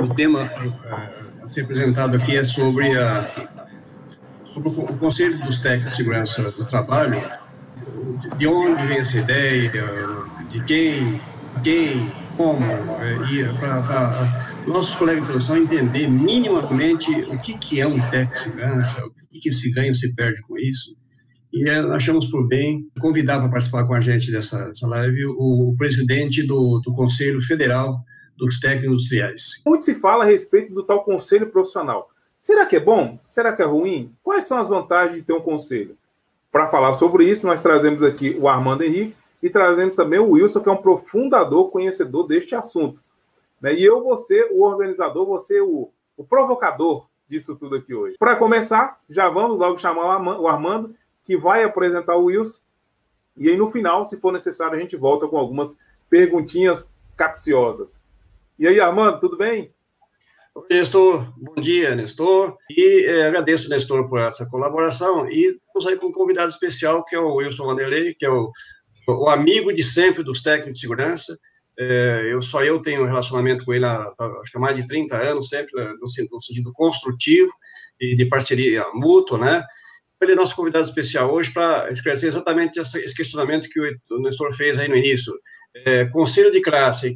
O tema a ser apresentado aqui é sobre o Conselho dos Técnicos de Segurança do Trabalho. De onde vem essa ideia, de quem, como, e para nossos colegas de produção entender minimamente o que é um técnico de segurança, o que se ganha ou se perde com isso. E achamos por bem convidar para participar com a gente dessa live o presidente do Conselho Federal dos Técnicos Industriais. Muito se fala a respeito do tal conselho profissional. Será que é bom? Será que é ruim? Quais são as vantagens de ter um conselho? Para falar sobre isso, nós trazemos aqui o Armando Henrique e trazemos também o Wilson, que é um profundador conhecedor deste assunto. E eu vou ser o organizador, vou ser o provocador disso tudo aqui hoje. Para começar, já vamos logo chamar o Armando, que vai apresentar o Wilson, e aí no final, se for necessário, a gente volta com algumas perguntinhas capciosas. E aí, Armando, tudo bem? Oi, Nestor. Bom dia, Nestor. E agradeço, Nestor, por essa colaboração. E estamos aí com um convidado especial, que é o Wilson Vanderlei, que é o amigo de sempre dos técnicos de segurança. Eu tenho um relacionamento com ele acho que há mais de 30 anos, sempre no sentido construtivo e de parceria mútua, né? Ele é nosso convidado especial hoje para esclarecer exatamente esse questionamento que o Nestor fez aí no início. Conselho de classe, o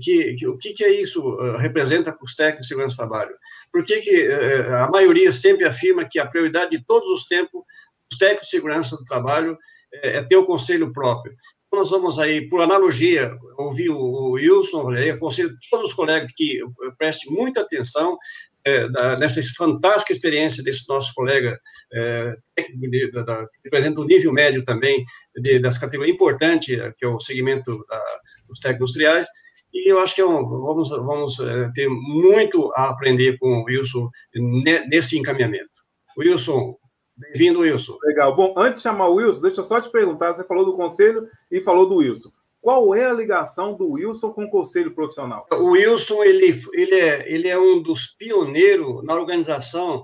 que é isso representa para os técnicos de segurança do trabalho? Por que a maioria sempre afirma que a prioridade de todos os tempos dos técnicos de segurança do trabalho é ter o conselho próprio? Então, nós vamos aí, por analogia, ouvir o Wilson, aconselho todos os colegas que prestem muita atenção nessa fantástica experiência desse nosso colega técnico que representa o nível médio também dessa categoria importante, que é o segmento dos técnicos industriais, e eu acho que vamos ter muito a aprender com o Wilson nesse encaminhamento. Wilson, bem-vindo, Wilson. Legal. Bom, antes de chamar o Wilson, deixa eu só te perguntar, você falou do conselho e falou do Wilson. Qual é a ligação do Wilson com o conselho profissional? O Wilson, ele é um dos pioneiros na organização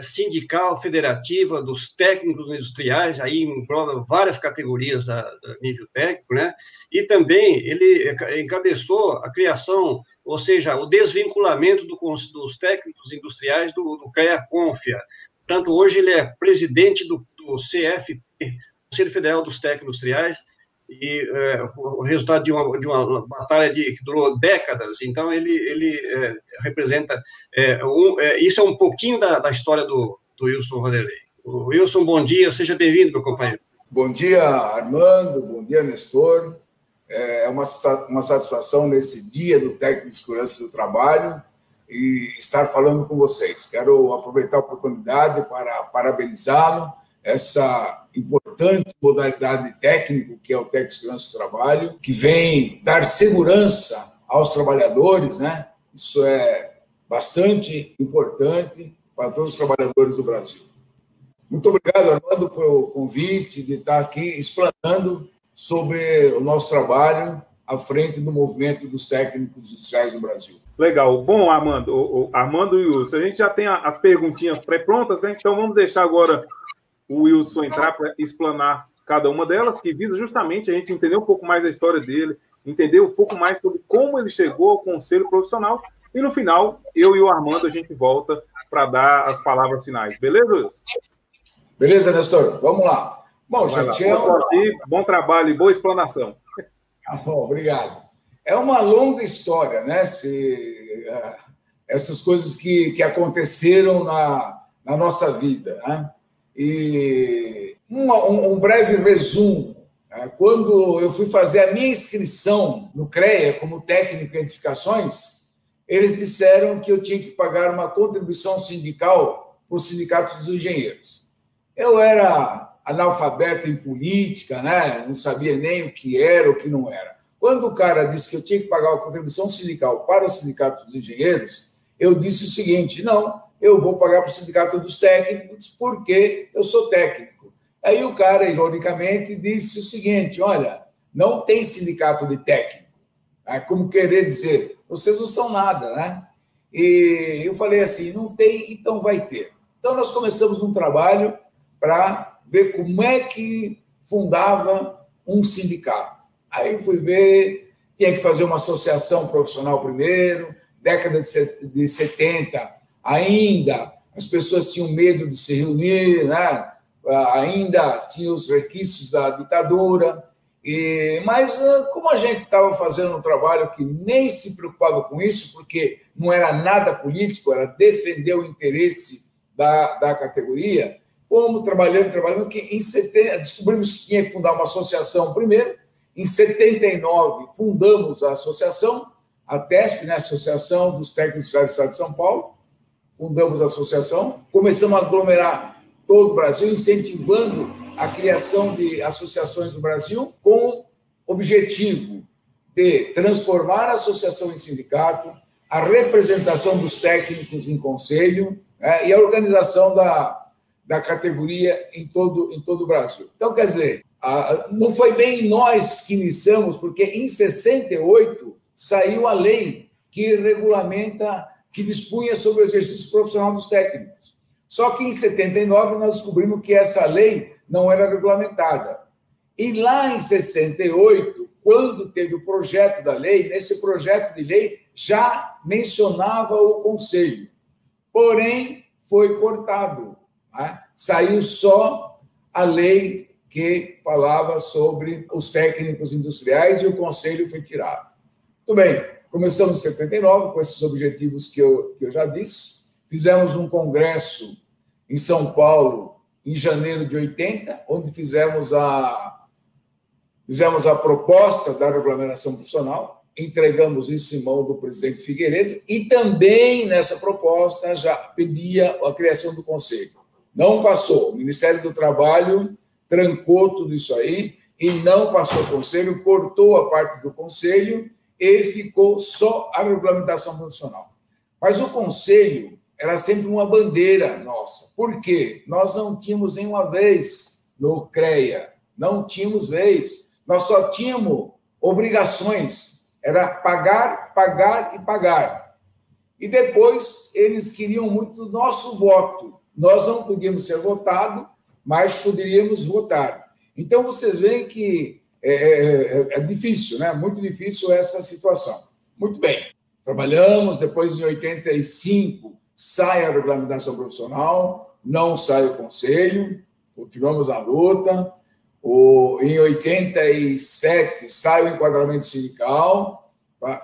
sindical federativa dos técnicos industriais, aí engloba várias categorias da nível técnico, né? E também ele encabeçou a criação, ou seja, o desvinculamento dos técnicos industriais do CREA-CONFIA. Portanto, hoje ele é presidente do CFP, Conselho Federal dos Técnicos Industriais, e o resultado de uma batalha que durou décadas. Então, ele representa... isso é um pouquinho da história do Wilson Vanderlei. Wilson, bom dia, seja bem-vindo, meu companheiro. Bom dia, Armando, bom dia, Nestor. É uma satisfação nesse dia do Técnico de Segurança do Trabalho e estar falando com vocês. Quero aproveitar a oportunidade para parabenizá-lo, essa importante modalidade técnica, que é o técnico de segurança do trabalho, que vem dar segurança aos trabalhadores, né? Isso é bastante importante para todos os trabalhadores do Brasil. Muito obrigado, Armando, pelo convite de estar aqui explanando sobre o nosso trabalho à frente do movimento dos técnicos industriais no Brasil. Legal. Bom, Armando e o Wilson, a gente já tem as perguntinhas pré-prontas, né? Então vamos deixar agora o Wilson entrar para explanar cada uma delas, que visa justamente a gente entender um pouco mais a história dele, entender um pouco mais sobre como ele chegou ao conselho profissional, e no final, eu e o Armando, a gente volta para dar as palavras finais. Beleza, Wilson? Beleza, Nestor? Vamos lá. Bom, gente, bom trabalho e boa explanação. Bom, obrigado. É uma longa história, né? Essas coisas que aconteceram na nossa vida, né? E um breve resumo. Quando eu fui fazer a minha inscrição no CREA como técnico em edificações, eles disseram que eu tinha que pagar uma contribuição sindical para o Sindicato dos Engenheiros. Eu era analfabeto em política, né? Não sabia nem o que era, o que não era. Quando o cara disse que eu tinha que pagar uma contribuição sindical para o Sindicato dos Engenheiros, eu disse o seguinte: não, eu vou pagar para o Sindicato dos Técnicos porque eu sou técnico. Aí o cara, ironicamente, disse o seguinte: olha, não tem sindicato de técnico. É como querer dizer, vocês não são nada, né? E eu falei assim, não tem, então vai ter. Então nós começamos um trabalho para ver como é que fundava um sindicato. Aí fui ver, tinha que fazer uma associação profissional primeiro, década de 70, ainda as pessoas tinham medo de se reunir, né? Ainda tinha os resquícios da ditadura. Mas como a gente estava fazendo um trabalho que nem se preocupava com isso, porque não era nada político, era defender o interesse da categoria, fomos trabalhando, que em 70, descobrimos que tinha que fundar uma associação primeiro. Em 79, fundamos a associação, a TESP, né, Associação dos Técnicos do Estado de São Paulo. Fundamos a associação, começamos a aglomerar todo o Brasil, incentivando a criação de associações no Brasil, com o objetivo de transformar a associação em sindicato, a representação dos técnicos em conselho, né, e a organização da categoria em todo o Brasil. Então, quer dizer, não foi bem nós que iniciamos, porque em 68 saiu a lei que regulamenta, que dispunha sobre o exercício profissional dos técnicos. Só que em 79 nós descobrimos que essa lei não era regulamentada. E lá em 68, quando teve o projeto da lei, nesse projeto de lei já mencionava o conselho. Porém, foi cortado, né? Saiu só a lei que falava sobre os técnicos industriais e o conselho foi tirado. Muito bem, começamos em 79 com esses objetivos que eu já disse. Fizemos um congresso em São Paulo em janeiro de 80, onde fizemos a proposta da regulamentação profissional, entregamos isso em mão do presidente Figueiredo e também nessa proposta já pedia a criação do conselho. Não passou. O Ministério do Trabalho trancou tudo isso aí e não passou o conselho, cortou a parte do conselho e ficou só a regulamentação profissional. Mas o conselho era sempre uma bandeira nossa. Por quê? Nós não tínhamos nenhuma vez no CREA, não tínhamos vez. Nós só tínhamos obrigações, era pagar, pagar e pagar. E depois eles queriam muito o nosso voto. Nós não podíamos ser votados, mas poderíamos votar. Então, vocês veem que é difícil, né? Muito difícil essa situação. Muito bem. Trabalhamos, depois em 85 sai a regulamentação profissional, não sai o conselho, continuamos a luta. Em 87 sai o enquadramento sindical,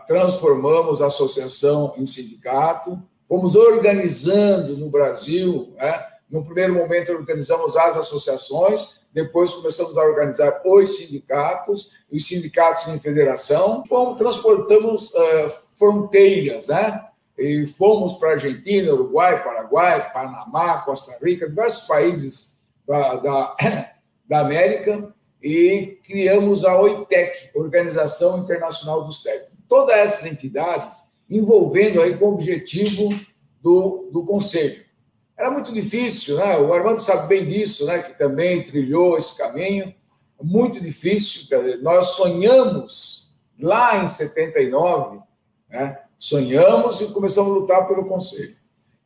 transformamos a associação em sindicato, fomos organizando no Brasil, né? No primeiro momento organizamos as associações, depois começamos a organizar os sindicatos em federação, transportamos fronteiras, né? E fomos para a Argentina, Uruguai, Paraguai, Panamá, Costa Rica, diversos países da América, e criamos a OITEC, Organização Internacional dos Técnicos. Todas essas entidades envolvendo aí com o objetivo do Conselho. Era muito difícil, né? O Armando sabe bem disso, né? Que também trilhou esse caminho. Muito difícil. Nós sonhamos lá em 79, né? Sonhamos e começamos a lutar pelo Conselho.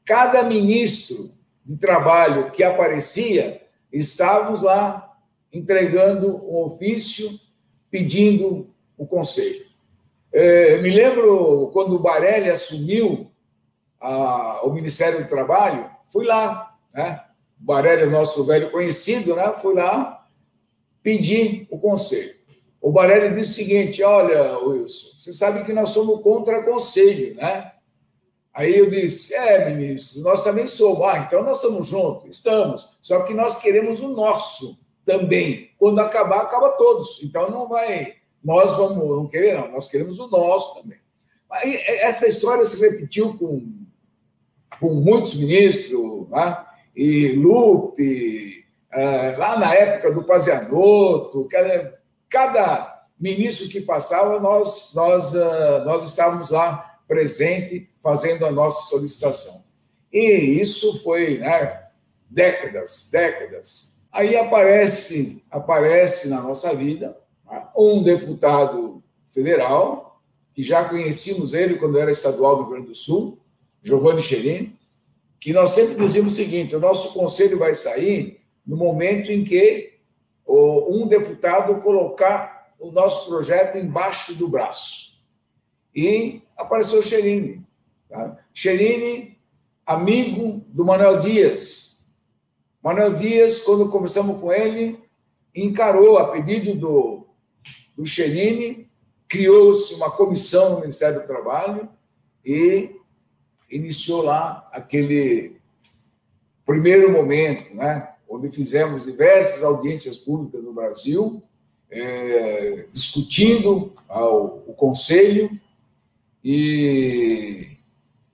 Cada ministro de trabalho que aparecia, estávamos lá entregando um ofício pedindo o Conselho. Me lembro quando o Barelli assumiu o Ministério do Trabalho, fui lá, né? O Barelli é nosso velho conhecido, né? Fui lá pedir o conselho. O Barelli disse o seguinte: olha, Wilson, você sabe que nós somos contra conselho, né? Aí eu disse: ministro, nós também somos. Então nós estamos juntos. Estamos. Só que nós queremos o nosso também. Quando acabar, acaba todos. Então não vai... Nós não querer, não. Nós queremos o nosso também. Aí, essa história se repetiu com muitos ministros, né? E Lupe, lá na época do Pazianotto, cada ministro que passava, nós estávamos lá presente fazendo a nossa solicitação. E isso foi, né, décadas. Aí aparece na nossa vida, né, um deputado federal, que já conhecíamos ele quando era estadual do Rio Grande do Sul, Giovanni Cherini, que nós sempre dizíamos o seguinte: o nosso conselho vai sair no momento em que um deputado colocar o nosso projeto embaixo do braço. E apareceu o Cherini. Tá? Cherini, amigo do Manuel Dias. Manuel Dias, quando conversamos com ele, encarou, a pedido do Cherini, criou-se uma comissão no Ministério do Trabalho e iniciou lá aquele primeiro momento, né, onde fizemos diversas audiências públicas no Brasil, discutindo o Conselho. E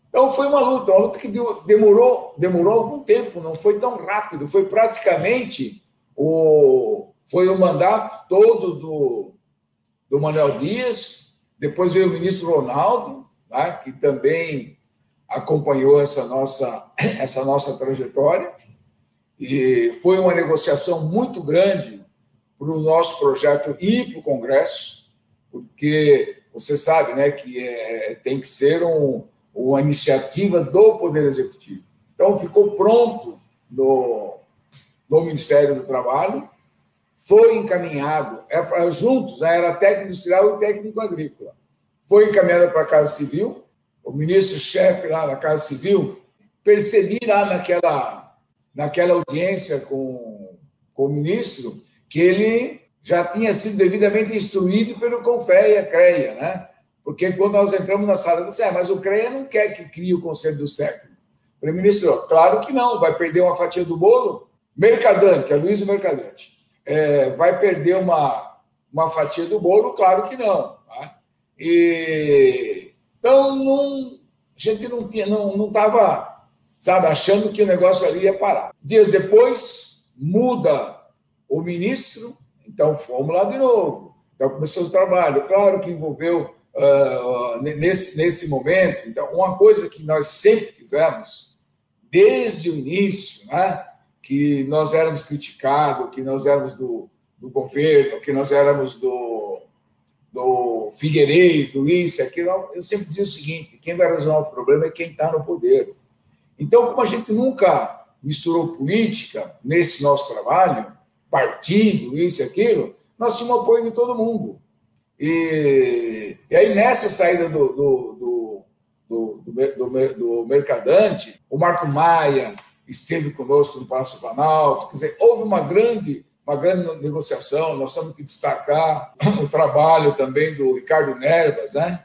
então foi uma luta que demorou algum tempo, não foi tão rápido, foi praticamente foi o mandato todo do Manuel Dias, depois veio o ministro Ronaldo, tá, que também acompanhou essa nossa trajetória, e foi uma negociação muito grande para o nosso projeto ir para o Congresso, porque você sabe, né, que tem que ser uma iniciativa do Poder Executivo. Então, ficou pronto no Ministério do Trabalho, foi encaminhado, juntos, era técnico industrial e técnico agrícola, foi encaminhado para a Casa Civil. O ministro-chefe lá da Casa Civil, percebi lá naquela audiência com o ministro que ele já tinha sido devidamente instruído pelo CONFEA, CREA, né? Porque quando nós entramos na sala, eu disse, mas o CREA não quer que crie o Conselho dos Técnicos. Eu falei, ministro, claro que não, vai perder uma fatia do bolo. Mercadante, Aloysio Mercadante, vai perder uma fatia do bolo? Claro que não. Tá? Então, a gente não estava, sabe, achando que o negócio ali ia parar. Dias depois, muda o ministro, então fomos lá de novo. Então começou o trabalho, claro que envolveu nesse momento. Então, uma coisa que nós sempre fizemos, desde o início, né, que nós éramos criticados, que nós éramos do governo, que nós éramos do Figueiredo, isso, aquilo, eu sempre dizia o seguinte, quem vai resolver o problema é quem está no poder. Então, como a gente nunca misturou política nesse nosso trabalho, partido, isso e aquilo, nós tínhamos apoio de todo mundo. E aí, nessa saída do Mercadante, o Marco Maia esteve conosco no Palácio Planalto, quer dizer, houve uma grande negociação. Nós temos que destacar o trabalho também do Ricardo Nervas, né?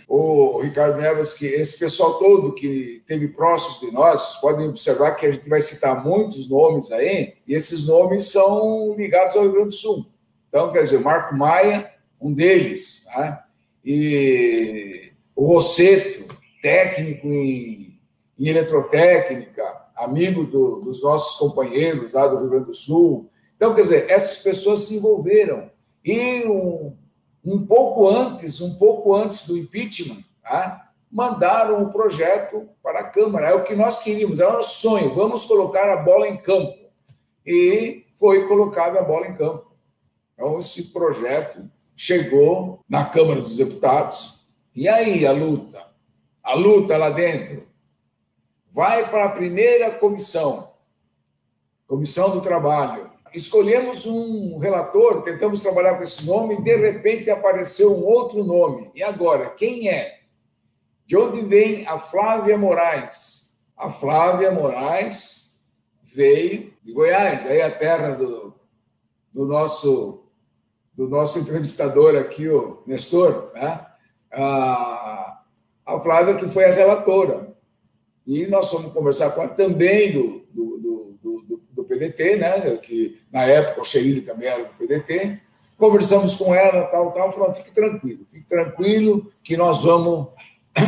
O Ricardo Nervas, que esse pessoal todo que esteve próximo de nós, vocês podem observar que a gente vai citar muitos nomes aí, e esses nomes são ligados ao Rio Grande do Sul. Então, quer dizer, o Marco Maia, um deles, né? E o Rosseto, técnico em eletrotécnica, amigo dos nossos companheiros lá do Rio Grande do Sul. Então, quer dizer, essas pessoas se envolveram. E um pouco antes do impeachment, tá, mandaram o projeto para a Câmara. É o que nós queríamos, era o nosso sonho, vamos colocar a bola em campo. E foi colocada a bola em campo. Então, esse projeto chegou na Câmara dos Deputados. E aí, a luta lá dentro, vai para a primeira comissão do Trabalho. Escolhemos um relator, tentamos trabalhar com esse nome, e de repente apareceu um outro nome. E agora, quem é? De onde vem a Flávia Moraes? A Flávia Moraes veio de Goiás, aí a terra do nosso entrevistador aqui, o Nestor, né? A Flávia, que foi a relatora. E nós fomos conversar com ela também do PDT, né? Que na época o Cherini também era do PDT. Conversamos com ela, falando, fique tranquilo que nós vamos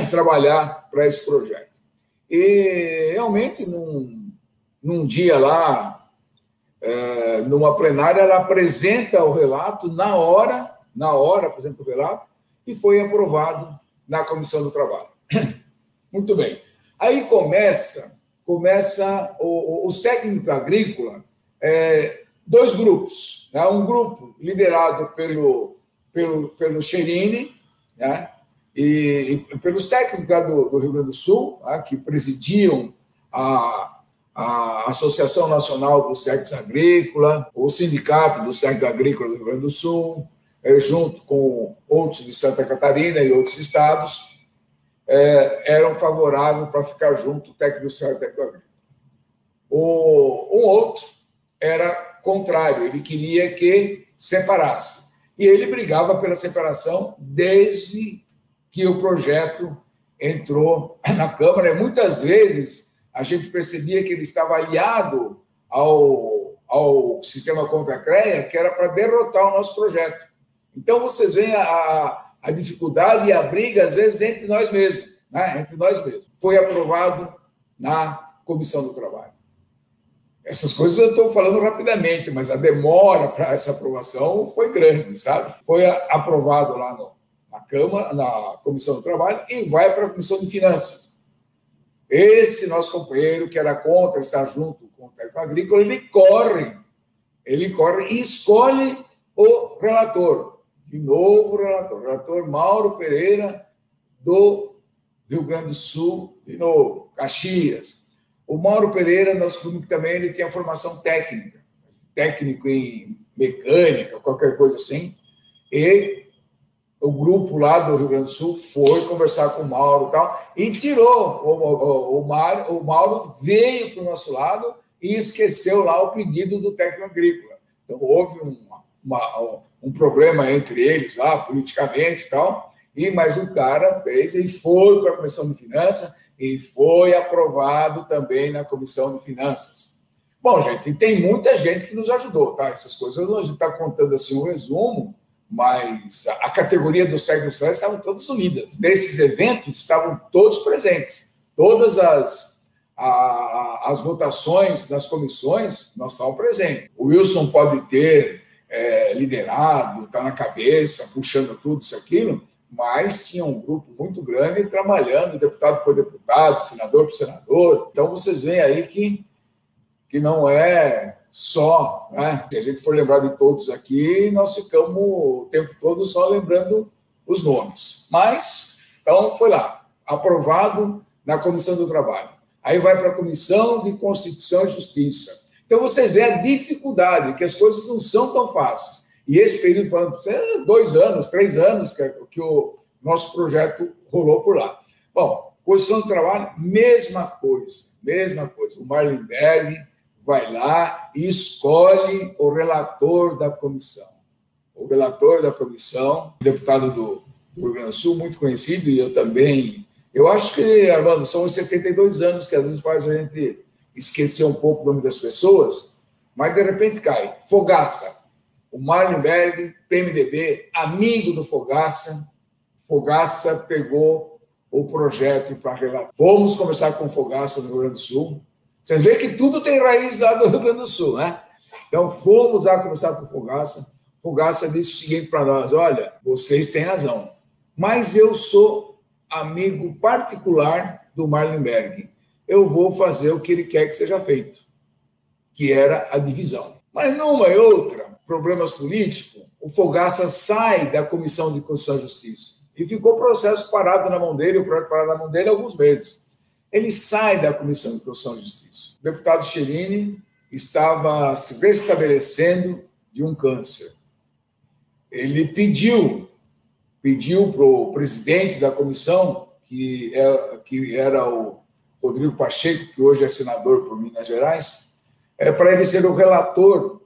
trabalhar para esse projeto. E realmente, num dia lá, numa plenária, ela apresenta o relato na hora apresenta o relato, e foi aprovado na Comissão do Trabalho. Muito bem. Aí começa os técnicos agrícolas, dois grupos, né? Um grupo liderado pelo Cherini, né? E pelos técnicos lá do Rio Grande do Sul, né? Que presidiam a Associação Nacional dos Técnicos Agrícolas, o Sindicato dos Técnicos Agrícolas do Rio Grande do Sul, junto com outros de Santa Catarina e outros estados. eram favoráveis para ficar junto, técnico industrial e técnico agrícola. Um outro era contrário, ele queria que separasse. E ele brigava pela separação desde que o projeto entrou na Câmara. E muitas vezes a gente percebia que ele estava aliado ao sistema Confecrea, que era para derrotar o nosso projeto. Então, vocês veem a dificuldade e a briga, às vezes, entre nós mesmos. Né? Entre nós mesmos. Foi aprovado na Comissão do Trabalho. Essas coisas eu estou falando rapidamente, mas a demora para essa aprovação foi grande, sabe? Foi aprovado lá na Câmara, na Comissão do Trabalho, e vai para a Comissão de Finanças. Esse nosso companheiro, que era contra estar junto com o técnico agrícola, ele corre e escolhe o relator. De novo, o relator Mauro Pereira, do Rio Grande do Sul, de novo, Caxias. O Mauro Pereira, nosso clube também, ele tem a formação técnica, técnico em mecânica, qualquer coisa assim, e o grupo lá do Rio Grande do Sul foi conversar com o Mauro e tal, e tirou. O Mauro veio para o nosso lado e esqueceu lá o pedido do técnico agrícola. Então, houve um problema entre eles lá, politicamente e tal, mas o cara fez e foi para a Comissão de Finanças e foi aprovado também na Comissão de Finanças. Bom, gente, tem muita gente que nos ajudou, tá? Essas coisas a gente está contando assim um resumo, mas a categoria dos técnicos industriais estavam todas unidas. Nesses eventos estavam todos presentes. Todas as votações das comissões, nós estávamos presentes. O Wilson pode ter liderado, está na cabeça, puxando tudo isso, aquilo, mas tinha um grupo muito grande trabalhando, deputado por deputado, senador por senador. Então, vocês veem aí que não é só, né? Se a gente for lembrar de todos aqui, nós ficamos o tempo todo só lembrando os nomes. Mas, então, foi lá, aprovado na Comissão do Trabalho. Aí vai para a Comissão de Constituição e Justiça. Então, vocês veem a dificuldade, que as coisas não são tão fáceis. E esse período, falando para você, 2 anos, 3 anos que o nosso projeto rolou por lá. Bom, Constituição do Trabalho, mesma coisa. O Marlenberg vai lá e escolhe o relator da comissão. O relator da comissão, deputado do Rio Grande do Sul, muito conhecido, e eu também. Eu acho que, Armando, são os 72 anos que às vezes faz a gente esquecer um pouco o nome das pessoas, mas de repente cai. Fogaça. O Marlenberg, PMDB, amigo do Fogaça. Fogaça pegou o projeto para relatar. Fomos conversar com o Fogaça no Rio Grande do Sul. Vocês veem que tudo tem raiz lá do Rio Grande do Sul, né? Então, fomos lá conversar com o Fogaça. O Fogaça disse o seguinte para nós: olha, vocês têm razão, mas eu sou amigo particular do Marlenberg. Eu vou fazer o que ele quer que seja feito, que era a divisão. Mas numa e outra, problemas políticos, o Fogaça sai da Comissão de Constituição e Justiça e ficou o processo parado na mão dele, o projeto parado na mão dele há alguns meses. Ele sai da Comissão de Constituição e Justiça. O deputado Cherini estava se restabelecendo de um câncer. Ele pediu para o presidente da comissão, que era o Rodrigo Pacheco, que hoje é senador por Minas Gerais, para ele ser o relator,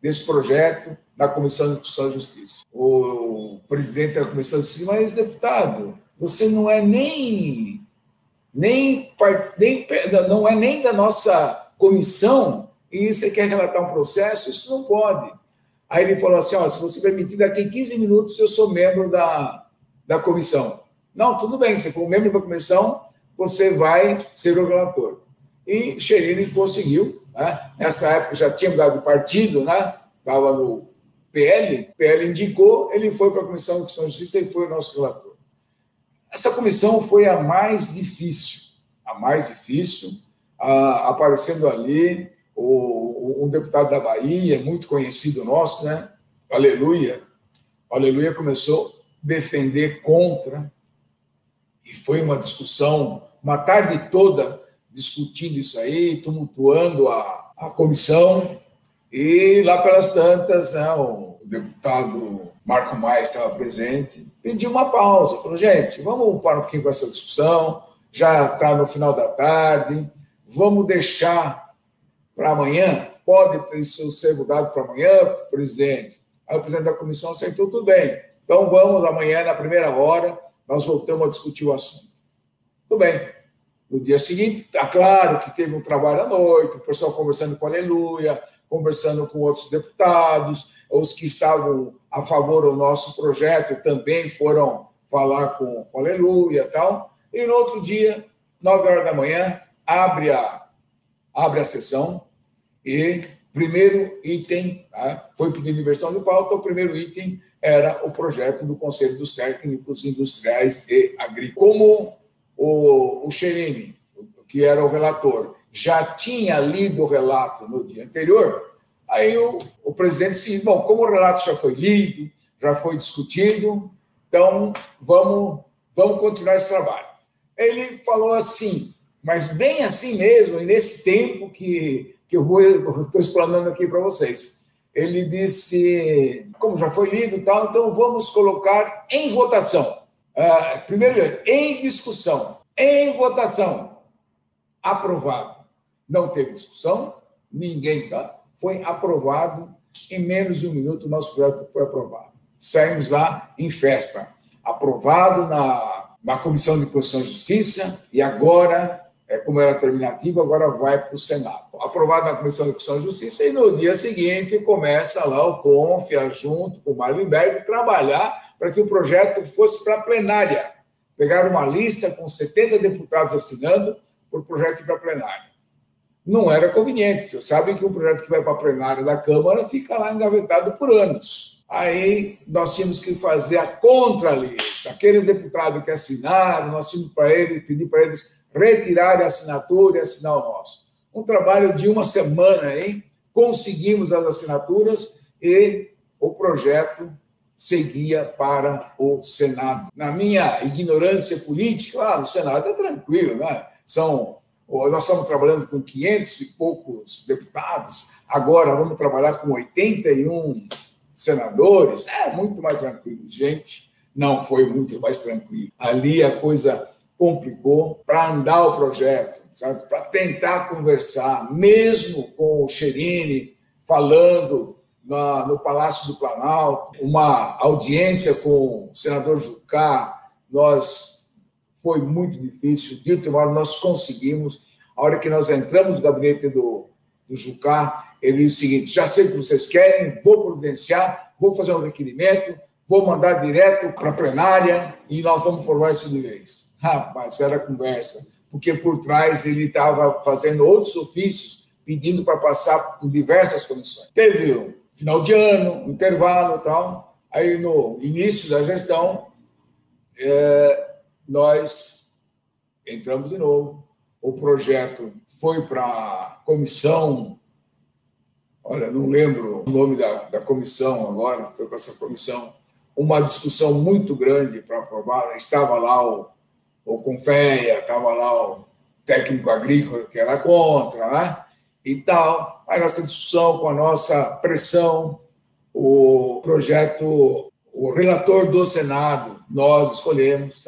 desse projeto na Comissão de Constituição e Justiça. O presidente da Comissão disse: mas, deputado, você não é nem da nossa comissão e você quer relatar um processo? Isso não pode. Aí ele falou assim: se você permitir, daqui a 15 minutos eu sou membro da comissão. Não, tudo bem, se for membro da comissão, você vai ser o relator. E Cherini conseguiu, né? Nessa época já tinha mudado de partido, né? Estava no PL, indicou, ele foi para a Comissão de Constituição e Justiça e foi o nosso relator. Essa comissão foi a mais difícil, aparecendo ali um deputado da Bahia, muito conhecido nosso, né? Aleluia. Aleluia começou a defender contra, e foi uma discussão, uma tarde toda discutindo isso aí, tumultuando a comissão, e lá pelas tantas, né, o deputado Marco Maia estava presente, pediu uma pausa, falou, gente, vamos parar um pouquinho com essa discussão, já está no final da tarde, vamos deixar para amanhã, pode ser mudado para amanhã, presidente. Aí o presidente da comissão aceitou, tudo bem, então vamos amanhã, na primeira hora, nós voltamos a discutir o assunto. Tudo bem. No dia seguinte, está claro que teve um trabalho à noite, o pessoal conversando com a Aleluia, conversando com outros deputados, os que estavam a favor do nosso projeto também foram falar com a Aleluia e tal. E no outro dia, 9 horas da manhã, abre a sessão e primeiro item, tá? Foi pedido inversão de pauta, o primeiro item era o projeto do Conselho dos Técnicos Industriais e Agrícolas. Como o Cherini, que era o relator, já tinha lido o relato no dia anterior, aí o presidente disse, bom, como o relato já foi lido, já foi discutido, então vamos continuar esse trabalho. Ele falou assim, mas bem assim mesmo, e nesse tempo que eu estou explanando aqui para vocês. Ele disse, como já foi lido e tal, então vamos colocar em votação. Primeiro, em discussão, em votação. Aprovado. Não teve discussão, ninguém, tá? Foi aprovado, em menos de um minuto o nosso projeto foi aprovado. Saímos lá em festa. Aprovado na Comissão de Constituição e Justiça e agora, como era terminativo, agora vai para o Senado. Aprovado na Comissão de Constituição e Justiça e no dia seguinte começa lá o CONF, junto com o Marlenberg, trabalhar para que o projeto fosse para a plenária. Pegaram uma lista com 70 deputados assinando por projeto para a plenária. Não era conveniente. Vocês sabem que um projeto que vai para a plenária da Câmara fica lá engavetado por anos. Aí nós tínhamos que fazer a contralista. Aqueles deputados que assinaram, nós tínhamos pedir para eles retirarem a assinatura e assinar o nosso. Um trabalho de uma semana, hein? Conseguimos as assinaturas e o projeto seguia para o Senado. Na minha ignorância política, no Senado é tranquilo, né? Nós estamos trabalhando com 500 e poucos deputados, agora vamos trabalhar com 81 senadores, é muito mais tranquilo. Gente, não foi muito mais tranquilo. Ali a coisa complicou para andar o projeto, sabe? Para tentar conversar, mesmo com o Cherini falando no Palácio do Planalto, uma audiência com o senador Jucá, foi muito difícil. De última hora, nós conseguimos. A hora que nós entramos no gabinete do Jucá, ele disse o seguinte, já sei o que vocês querem, vou providenciar, vou fazer um requerimento, vou mandar direto para a plenária e nós vamos aprovar isso de vez. Rapaz, era conversa, porque por trás ele estava fazendo outros ofícios, pedindo para passar por diversas comissões. Teve o final de ano, um intervalo e tal, aí no início da gestão, nós entramos de novo, o projeto foi para a comissão, olha, não lembro o nome da comissão agora, foi para essa comissão, uma discussão muito grande para aprovar, estava lá o Confeia, estava lá o técnico agrícola que era contra, né? E tal, aí nossa discussão com a nossa pressão, o projeto, o relator do Senado, nós escolhemos,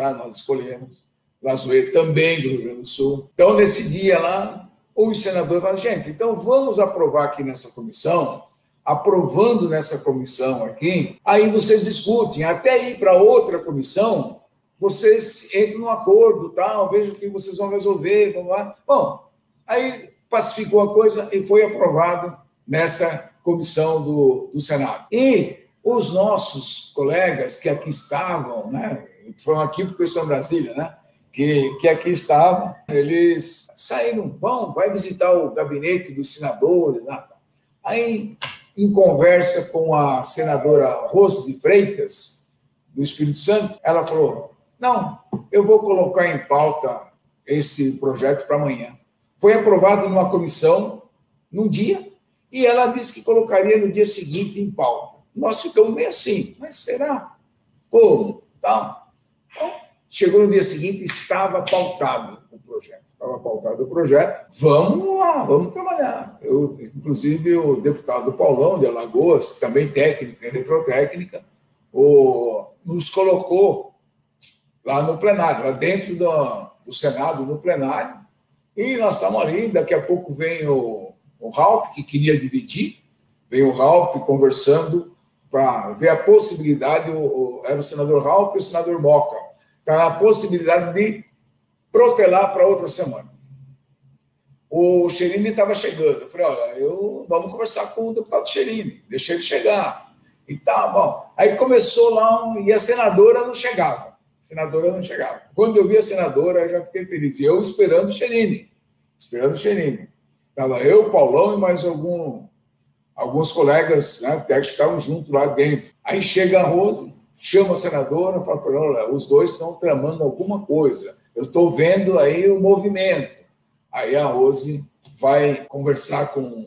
Lazoe também do Rio Grande do Sul. Então, nesse dia lá, os senadores falaram, gente, então vamos aprovar aqui nessa comissão, aprovando nessa comissão aqui, aí vocês discutem, até ir para outra comissão, vocês entram num acordo, tal, vejam o que vocês vão resolver, vamos lá. Bom, aí pacificou a coisa e foi aprovado nessa comissão do Senado. E os nossos colegas que aqui estavam, né, foram aqui porque eu estou em Brasília, né, que aqui estavam, eles saíram, vai visitar o gabinete dos senadores, né? Aí, em conversa com a senadora Rose de Freitas, do Espírito Santo, ela falou, não, eu vou colocar em pauta esse projeto para amanhã. Foi aprovado numa comissão, num dia, e ela disse que colocaria no dia seguinte em pauta. Nós ficamos meio assim, mas será? Como? Tá. Então, chegou no dia seguinte, estava pautado o projeto. Vamos lá, vamos trabalhar. Inclusive, o deputado Paulão de Alagoas, também técnico, eletrotécnica, nos colocou lá no plenário, lá dentro do Senado, no plenário, e nós estamos ali, daqui a pouco vem o Raupp, que queria dividir, vem o Raupp conversando para ver a possibilidade, era o senador Raupp e o senador Moca, a possibilidade de protelar para outra semana. O Cherini estava chegando. Eu falei, olha, vamos conversar com o deputado Cherini, deixa ele chegar. E tá, bom. Aí começou lá, e a senadora não chegava. Quando eu vi a senadora, eu já fiquei feliz. E eu esperando o Cherini. Estava eu, o Paulão e mais alguns colegas, né, até que estavam juntos lá dentro. Aí chega a Rose, chama a senadora, fala para ela, olha, os dois estão tramando alguma coisa. Eu estou vendo aí o movimento. Aí a Rose vai conversar com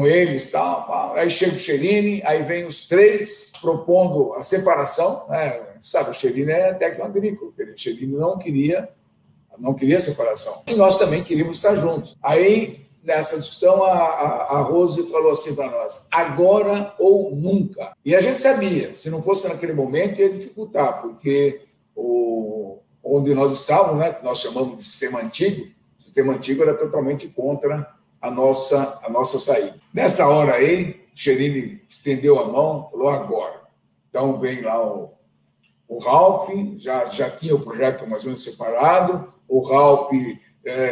eles, tá? Aí chega o Cherini, aí vem os três propondo a separação, né? Sabe, o Cherini é técnico agrícola, o Cherini não queria separação. E nós também queríamos estar juntos. Aí, nessa discussão, a Rose falou assim para nós, agora ou nunca. E a gente sabia, se não fosse naquele momento, ia dificultar, porque onde nós estávamos, né, que nós chamamos de sistema antigo era totalmente contra a nossa saída. Nessa hora aí, o Cherini estendeu a mão, falou agora. Então vem lá o Raupp, já tinha o projeto mais ou menos separado, o Raupp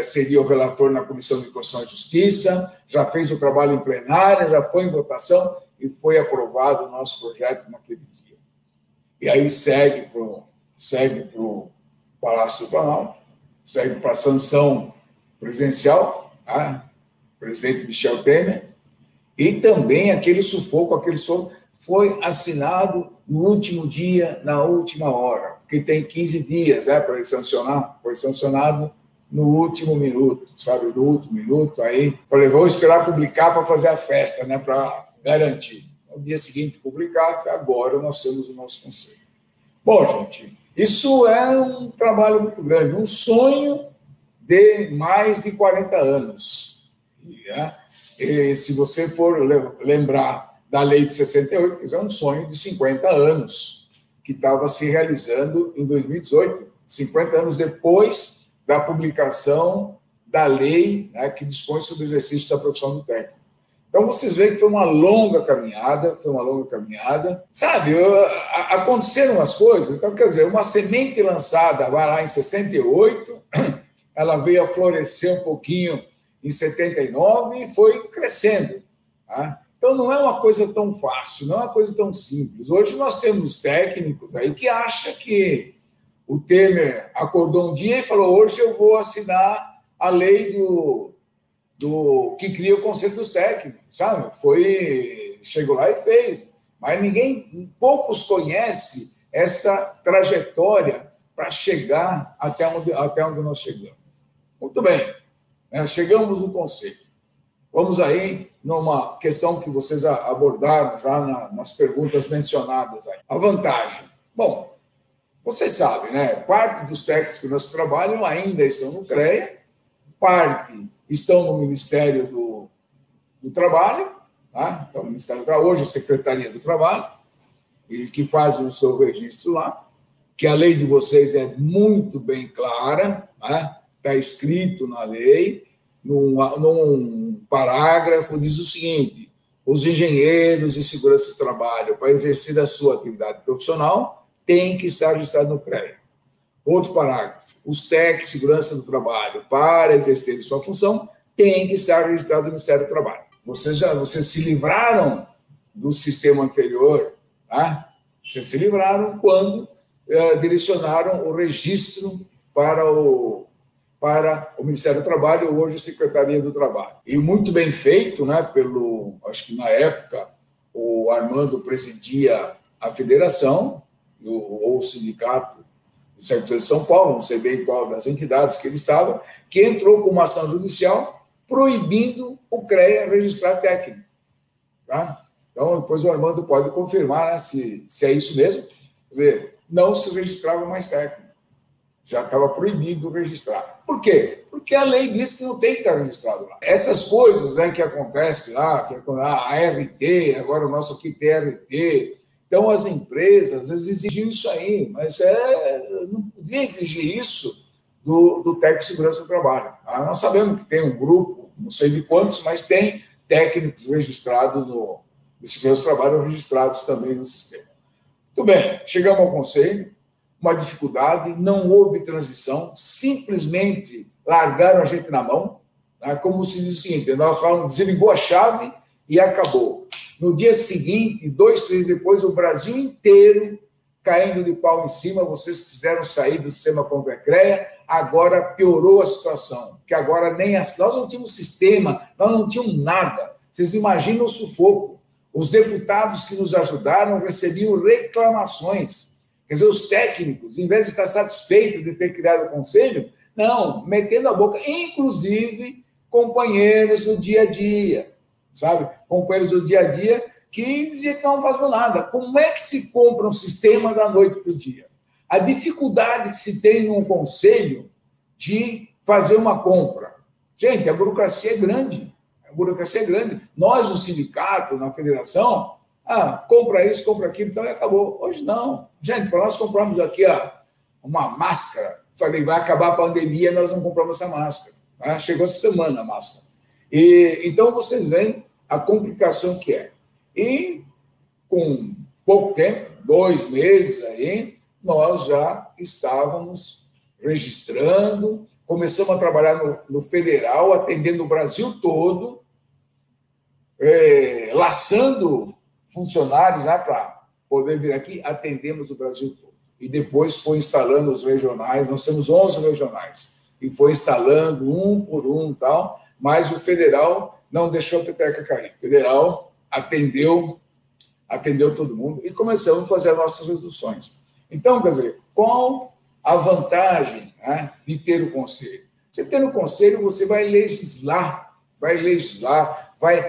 seria o relator na Comissão de Constituição e Justiça, já fez o trabalho em plenária, já foi em votação e foi aprovado o nosso projeto naquele dia. E aí segue para o Palácio do Planalto, segue para a sanção presidencial, tá? Presidente Michel Temer, e também aquele sufoco foi assinado no último dia, na última hora, porque tem 15 dias, né, para ele sancionar, foi sancionado no último minuto, sabe, no último minuto, aí falei, vou esperar publicar para fazer a festa, né, para garantir. No dia seguinte publicar, agora nós temos o nosso conselho. Bom, gente, isso é um trabalho muito grande, um sonho de mais de 40 anos. E se você for lembrar da lei de 68, é um sonho de 50 anos, que estava se realizando em 2018, 50 anos depois da publicação da lei, né, que dispõe sobre o exercício da profissão do técnico. Então, vocês veem que foi uma longa caminhada, Sabe, aconteceram as coisas, então, quer dizer, uma semente lançada vai lá em 68, ela veio a florescer um pouquinho em 79 e foi crescendo. Tá? Então, não é uma coisa tão fácil, não é uma coisa tão simples. Hoje nós temos técnicos aí que acham que o Temer acordou um dia e falou, hoje eu vou assinar a lei do que cria o Conselho dos Técnicos, sabe? Chegou lá e fez. Mas poucos conhecem essa trajetória para chegar até onde nós chegamos. Muito bem, né? Chegamos no Conselho. Vamos aí numa questão que vocês abordaram já nas perguntas mencionadas aí. A vantagem. Bom, vocês sabem, né? Parte dos técnicos que nós trabalham ainda estão no CREA, parte estão no Ministério do Trabalho, tá? Então, o Ministério do Trabalho, hoje a Secretaria do Trabalho, e que faz o seu registro lá, que a lei de vocês é muito bem clara, né? Está escrito na lei, num parágrafo, diz o seguinte, os engenheiros de segurança do trabalho, para exercer a sua atividade profissional, têm que estar registrados no CREA. Outro parágrafo, os técnicos de segurança do trabalho, para exercer sua função, têm que estar registrados no Ministério do Trabalho. Vocês se livraram do sistema anterior, tá? Vocês se livraram quando direcionaram o registro para o Ministério do Trabalho, hoje a Secretaria do Trabalho. E muito bem feito, né, acho que na época o Armando presidia a federação, ou o sindicato do Sector de São Paulo, não sei bem qual das entidades que ele estava, que entrou com uma ação judicial proibindo o CREA registrar técnico. Tá? Então, depois o Armando pode confirmar, né, se é isso mesmo. Quer dizer, não se registrava mais técnico. Já estava proibido registrar. Por quê? Porque a lei diz que não tem que estar registrado lá. Essas coisas, né, que acontecem lá, a RT, agora o nosso aqui TRT, Então, as empresas, às vezes, exigiam isso aí, mas não podia exigir isso do técnico de segurança do trabalho. Tá? Nós sabemos que tem um grupo, não sei de quantos, mas tem técnicos registrados de segurança do trabalho, registrados também no sistema. Muito bem, chegamos ao conselho, uma dificuldade, não houve transição, simplesmente largaram a gente na mão, tá? Como se diz o seguinte, nós falamos, desligou a chave e acabou. No dia seguinte, 2, 3 dias depois, o Brasil inteiro caindo de pau em cima, vocês quiseram sair do sistema Convecrea, agora piorou a situação, porque agora nós não tínhamos sistema, nós não tínhamos nada. Vocês imaginam o sufoco. Os deputados que nos ajudaram recebiam reclamações. Quer dizer, os técnicos, em vez de estar satisfeitos de ter criado o conselho, não, metendo a boca, inclusive companheiros do dia a dia, sabe? Companheiros do dia a dia que diziam que não fazem nada. Como é que se compra um sistema da noite para o dia? A dificuldade que se tem em um conselho de fazer uma compra. Gente, a burocracia é grande. A burocracia é grande. Nós, no sindicato, na federação, compra isso, compra aquilo, então acabou. Hoje não. Gente, para nós comprarmos aqui uma máscara, falei, vai acabar a pandemia, nós não compramos essa máscara. Tá? Chegou essa semana a máscara. Então, vocês veem a complicação que é. E, com pouco tempo, 2 meses aí, nós já estávamos registrando, começamos a trabalhar no federal, atendendo o Brasil todo, laçando funcionários para poder vir aqui, atendemos o Brasil todo. E depois foi instalando os regionais, nós temos 11 regionais, e foi instalando um por um, tal, mas o federal não deixou a peteca cair. O federal atendeu todo mundo e começamos a fazer as nossas resoluções. Então, quer dizer, qual a vantagem, né, de ter o conselho? Você ter o conselho, você vai legislar, vai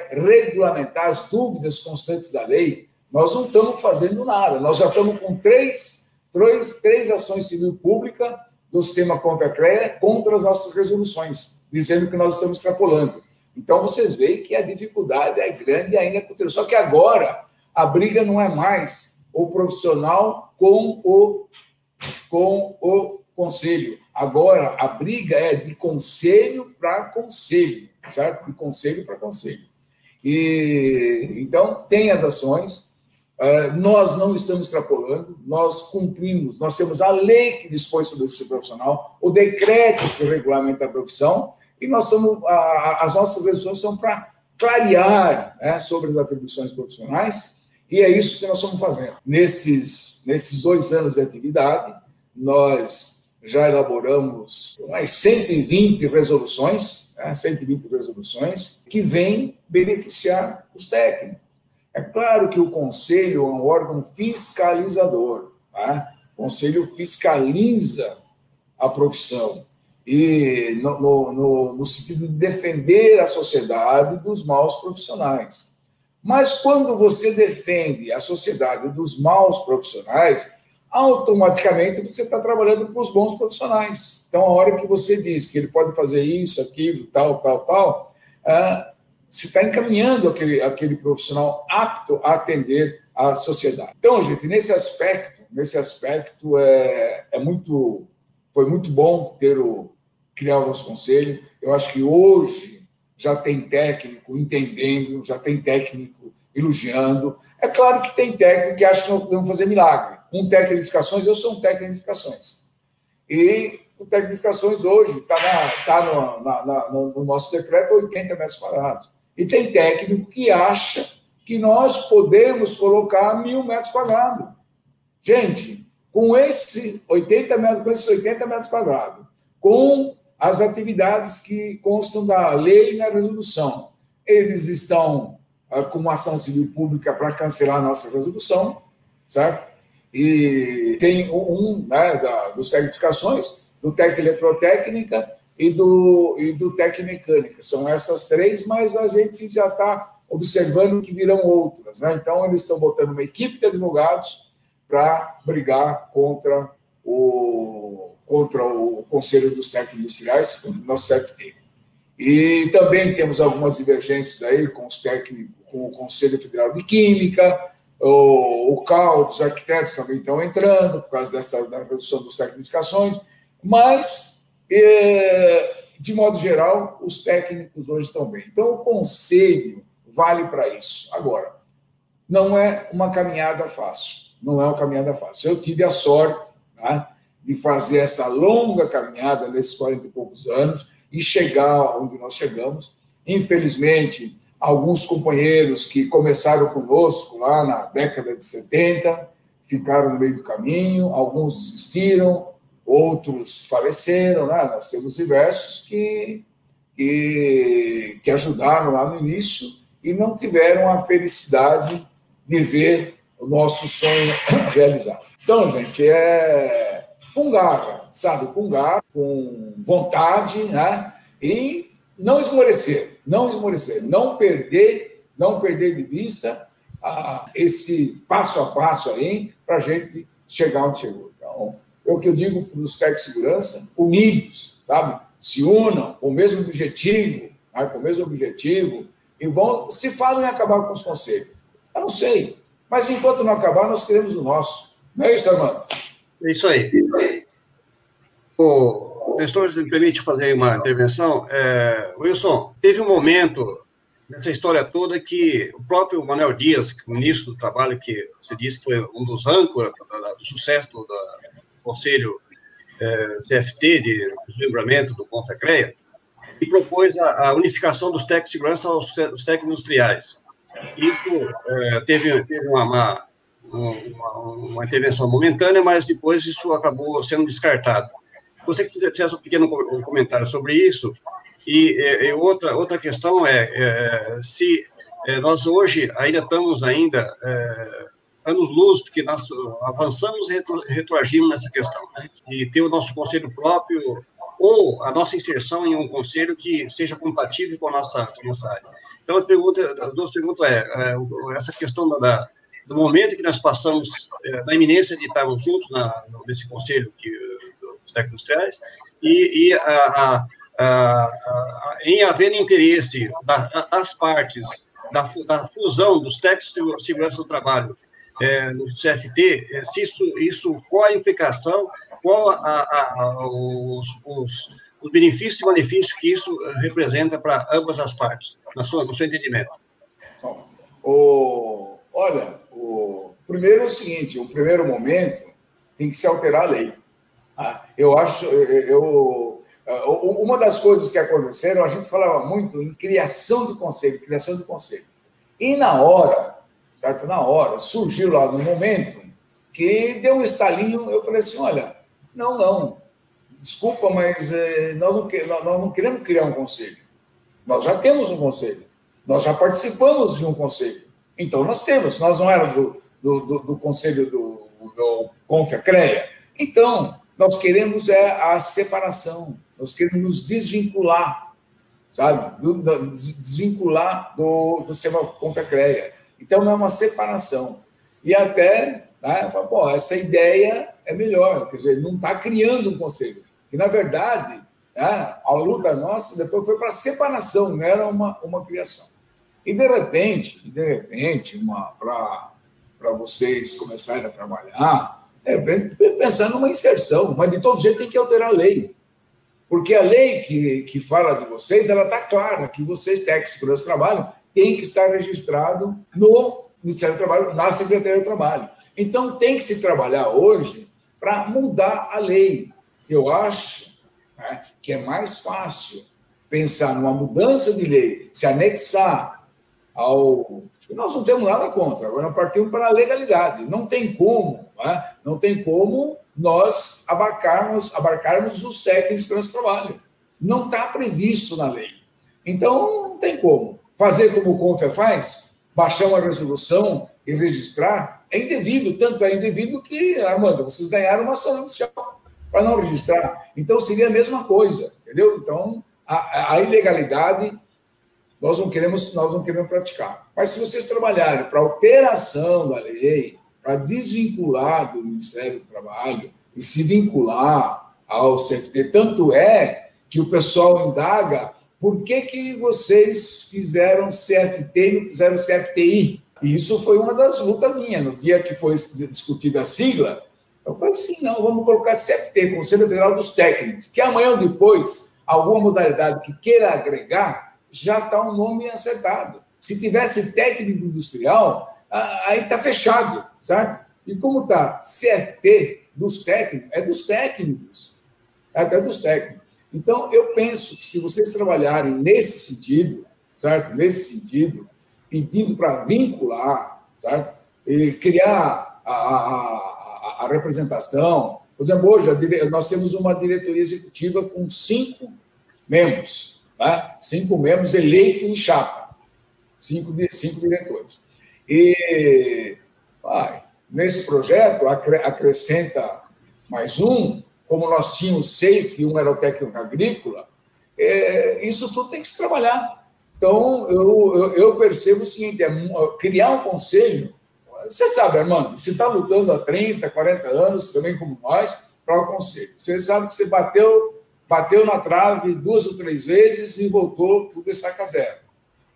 regulamentar as dúvidas constantes da lei. Nós não estamos fazendo nada, nós já estamos com três ações civil pública do sistema Convecrea contra as nossas resoluções, dizendo que nós estamos extrapolando. Então, vocês veem que a dificuldade é grande ainda. Só que agora a briga não é mais o profissional com o conselho. Agora a briga é de conselho para conselho, certo? De conselho para conselho. Então, tem as ações. Nós não estamos extrapolando, nós cumprimos, nós temos a lei que dispõe sobre esse profissional, o decreto que regulamenta a profissão, e as nossas resoluções são para clarear, né, sobre as atribuições profissionais, e é isso que nós estamos fazendo. Nesses 2 anos de atividade, nós já elaboramos mais 120 resoluções, né, 120 resoluções, que vêm beneficiar os técnicos. É claro que o Conselho é um órgão fiscalizador, tá? O Conselho fiscaliza a profissão e no sentido de defender a sociedade dos maus profissionais. Mas quando você defende a sociedade dos maus profissionais, automaticamente você está trabalhando para os bons profissionais. Então, a hora que você diz que ele pode fazer isso, aquilo, tal, você está encaminhando aquele profissional apto a atender a sociedade. Então, gente, nesse aspecto foi muito bom criar o nosso conselho. Eu acho que hoje já tem técnico entendendo, já tem técnico elogiando. É claro que tem técnico que acha que não podemos fazer milagre. Um técnico de edificações, eu sou um técnico de edificações. E o técnico de edificações hoje está no nosso decreto 80 metros quadrados. E tem técnico que acha que nós podemos colocar 1.000 metros quadrados. Gente, com esses 80 metros quadrados, com as atividades que constam da lei e na resolução, eles estão com uma ação civil pública para cancelar a nossa resolução, certo? E tem dos técnico-edificações, do técnico eletrotécnica e do técnico mecânica. São essas 3, mas a gente já está observando que virão outras, né? Então, eles estão botando uma equipe de advogados para brigar contra o Conselho dos Técnicos Industriais, contra o nosso CFT. E também temos algumas divergências aí com os técnicos, com o Conselho Federal de Química, o CAL dos arquitetos também estão entrando, por causa da redução das tecnificações, mas, de modo geral, os técnicos hoje estão bem. Então, o conselho vale para isso. Agora, não é uma caminhada fácil. Não é uma caminhada fácil. Eu tive a sorte, né, de fazer essa longa caminhada nesses 40 e poucos anos e chegar onde nós chegamos. Infelizmente, alguns companheiros que começaram conosco lá na década de 70 ficaram no meio do caminho, alguns desistiram, outros faleceram, né? Nós temos diversos que ajudaram lá no início e não tiveram a felicidade de ver o nosso sonho realizado. Então, gente, com garra, sabe? Com garra, com vontade, né? E não esmorecer, não perder de vista esse passo a passo aí para a gente chegar onde chegou. Então, é o que eu digo para os técnicos de segurança, unidos, sabe? Se unam com o mesmo objetivo, né? Com o mesmo objetivo, e se falam em acabar com os conselhos. Eu não sei, mas enquanto não acabar, nós queremos o nosso. Não é isso, Armando? É isso aí. O Nestor, me permite fazer uma intervenção. Wilson, teve um momento nessa história toda que o próprio Manuel Dias, ministro do Trabalho, que você disse que foi um dos âncoras do sucesso do Conselho CFT, de desmembramento do CONFECREA, e propôs a unificação dos técnicos de segurança aos técnicos industriais. Isso teve uma intervenção momentânea, mas depois isso acabou sendo descartado. Você que fizesse um pequeno comentário sobre isso, e outra questão se nós hoje ainda estamos anos-luz, porque nós avançamos e retroagimos nessa questão, né? E ter o nosso conselho próprio, ou a nossa inserção em um conselho que seja compatível com a nossa área. Então, as duas perguntas essa questão do momento que nós passamos, na iminência de estarmos juntos nesse conselho dos técnicos industriais, e em haver interesse das partes da fusão dos técnicos de segurança do trabalho no CFT, se qual a implicação, qual os benefícios e malefícios que isso representa para ambas as partes, no seu entendimento? Olha, primeiro é o seguinte, o primeiro momento tem que se alterar a lei. Eu acho, uma das coisas que aconteceram, a gente falava muito em criação de conselho. E na hora, certo? Na hora, surgiu lá no momento que deu um estalinho, eu falei assim, olha, não, desculpa, mas nós não queremos criar um conselho. Nós já temos um conselho. Nós já participamos de um conselho. Então, nós não éramos do conselho do CONFECREA. Então, nós queremos a separação. Nós queremos nos desvincular, sabe? Desvincular do CONFECREA. Então, não é uma separação. E até, né, essa ideia é melhor, quer dizer, não está criando um conselho. E, na verdade, né, a luta nossa depois foi para a separação, não era uma criação. E, de repente, para vocês começarem a trabalhar, pensar numa inserção, mas de todo jeito tem que alterar a lei. Porque a lei que fala de vocês, ela está clara, que vocês, técnicos de segurança do trabalho, têm que estar registrados no Ministério do Trabalho, na Secretaria do Trabalho. Então, tem que se trabalhar hoje para mudar a lei. Eu acho, né, que é mais fácil pensar numa mudança de lei, se anexar ao... Nós não temos nada contra, agora nós partimos para a legalidade. Não tem como, né? Não tem como nós abarcarmos os técnicos para esse trabalho. Não está previsto na lei. Então, não tem como. Fazer como o CONFE faz, baixar uma resolução e registrar, é indevido. Tanto é indevido que, Armando, vocês ganharam uma ação judicial para não registrar. Então, seria a mesma coisa, entendeu? Então, a ilegalidade nós não queremos praticar. Mas se vocês trabalharem para alteração da lei, para desvincular do Ministério do Trabalho e se vincular ao CFT, tanto é que o pessoal indaga por que vocês fizeram CFT e não fizeram CFTI. E isso foi uma das lutas minhas. No dia que foi discutida a sigla, eu falei assim, não, vamos colocar CFT, Conselho Federal dos Técnicos, que amanhã ou depois, alguma modalidade que queira agregar, já está um nome acertado. Se tivesse técnico industrial, aí está fechado, certo? E como está CFT dos técnicos, é dos técnicos. É dos técnicos. Então, eu penso que se vocês trabalharem nesse sentido, certo? Nesse sentido, pedindo para vincular, certo? E criar a representação. Por exemplo, hoje nós temos uma diretoria executiva com 5 membros, né? 5 membros eleitos em chapa, 5 diretores. E nesse projeto acrescenta mais um, como nós tínhamos 6, que um era o técnico agrícola, isso tudo tem que se trabalhar. Então, eu percebo o seguinte, criar um conselho. Você sabe, Armando, você está lutando há 30, 40 anos, também como nós, para o conselho. Você sabe que você bateu na trave 2 ou 3 vezes e voltou tudo estaca zero.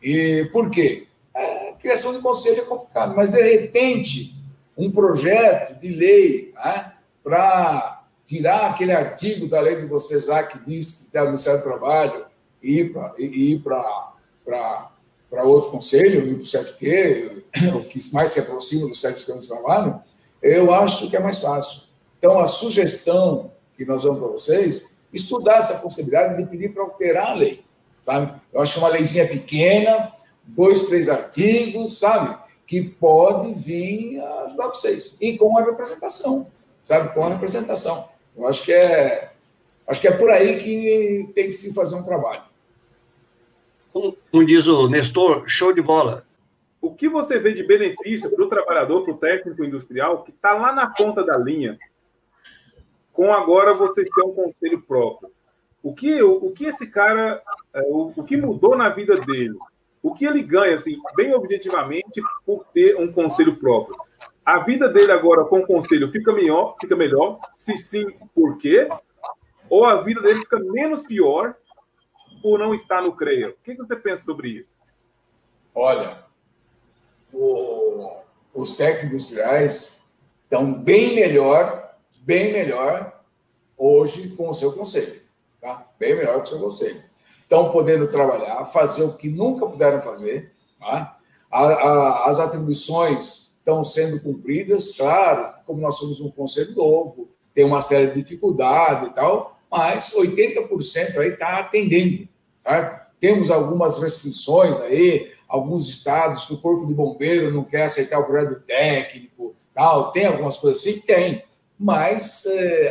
E por quê? A criação de conselho é complicado, mas, de repente, um projeto de lei, né, para tirar aquele artigo da lei de vocês lá que diz que tem o Ministério do Trabalho e ir para outro conselho, ir para o CFT, o que mais se aproxima do sexo de trabalho, eu acho que é mais fácil. Então, a sugestão que nós vamos para vocês, estudar essa possibilidade de pedir para alterar a lei, sabe? Eu acho que uma leizinha pequena, 2, 3 artigos, sabe? Que pode vir a ajudar vocês. E com a representação, sabe? Com a representação. Eu acho que é por aí que tem que se fazer um trabalho. Como diz o Nestor, show de bola. O que você vê de benefício para o trabalhador, para o técnico industrial, que está lá na ponta da linha, com agora você ter um conselho próprio? O que esse cara, o que mudou na vida dele? O que ele ganha, assim, bem objetivamente, por ter um conselho próprio? A vida dele agora com o conselho fica melhor? Se sim, por quê? Ou a vida dele fica menos pior por não estar no CREA? O que você pensa sobre isso? Olha, os técnicos industriais estão bem melhor hoje com o seu conselho. Tá? Bem melhor com o seu conselho. Estão podendo trabalhar, fazer o que nunca puderam fazer. Tá? As atribuições estão sendo cumpridas, claro, como nós somos um conselho novo, tem uma série de dificuldades e tal, mas 80% aí está atendendo. Certo? Temos algumas restrições aí, alguns estados que o Corpo de Bombeiro não quer aceitar o projeto técnico, tal, tem algumas coisas assim? Tem, mas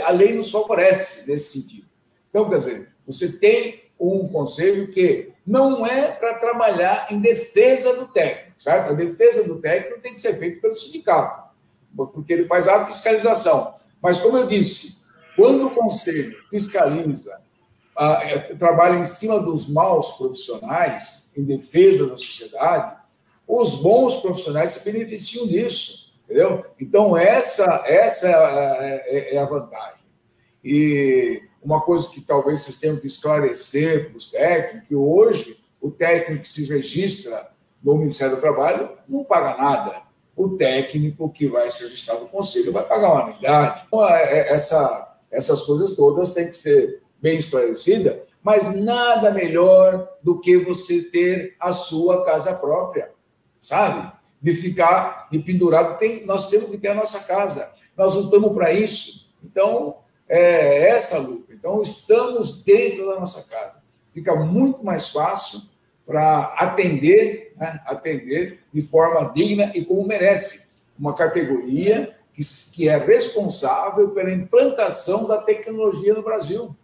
a lei nos favorece nesse sentido. Então, quer dizer, você tem um conselho que não é para trabalhar em defesa do técnico, certo? A defesa do técnico tem que ser feita pelo sindicato, porque ele faz a fiscalização. Mas, como eu disse, quando o conselho fiscaliza, trabalha em cima dos maus profissionais, em defesa da sociedade, os bons profissionais se beneficiam disso, entendeu? Então, essa é a vantagem. E uma coisa que talvez vocês tenham que esclarecer para os técnicos, que hoje o técnico que se registra no Ministério do Trabalho não paga nada. O técnico que vai se registrar no conselho vai pagar uma anuidade. Então, essas coisas todas têm que ser bem esclarecida, mas nada melhor do que você ter a sua casa própria, sabe? De ficar pendurado. Nós temos que ter a nossa casa. Nós lutamos para isso. Então, é essa luta. Então, estamos dentro da nossa casa. Fica muito mais fácil para atender, né? Atender de forma digna e como merece. Uma categoria que é responsável pela implantação da tecnologia no Brasil.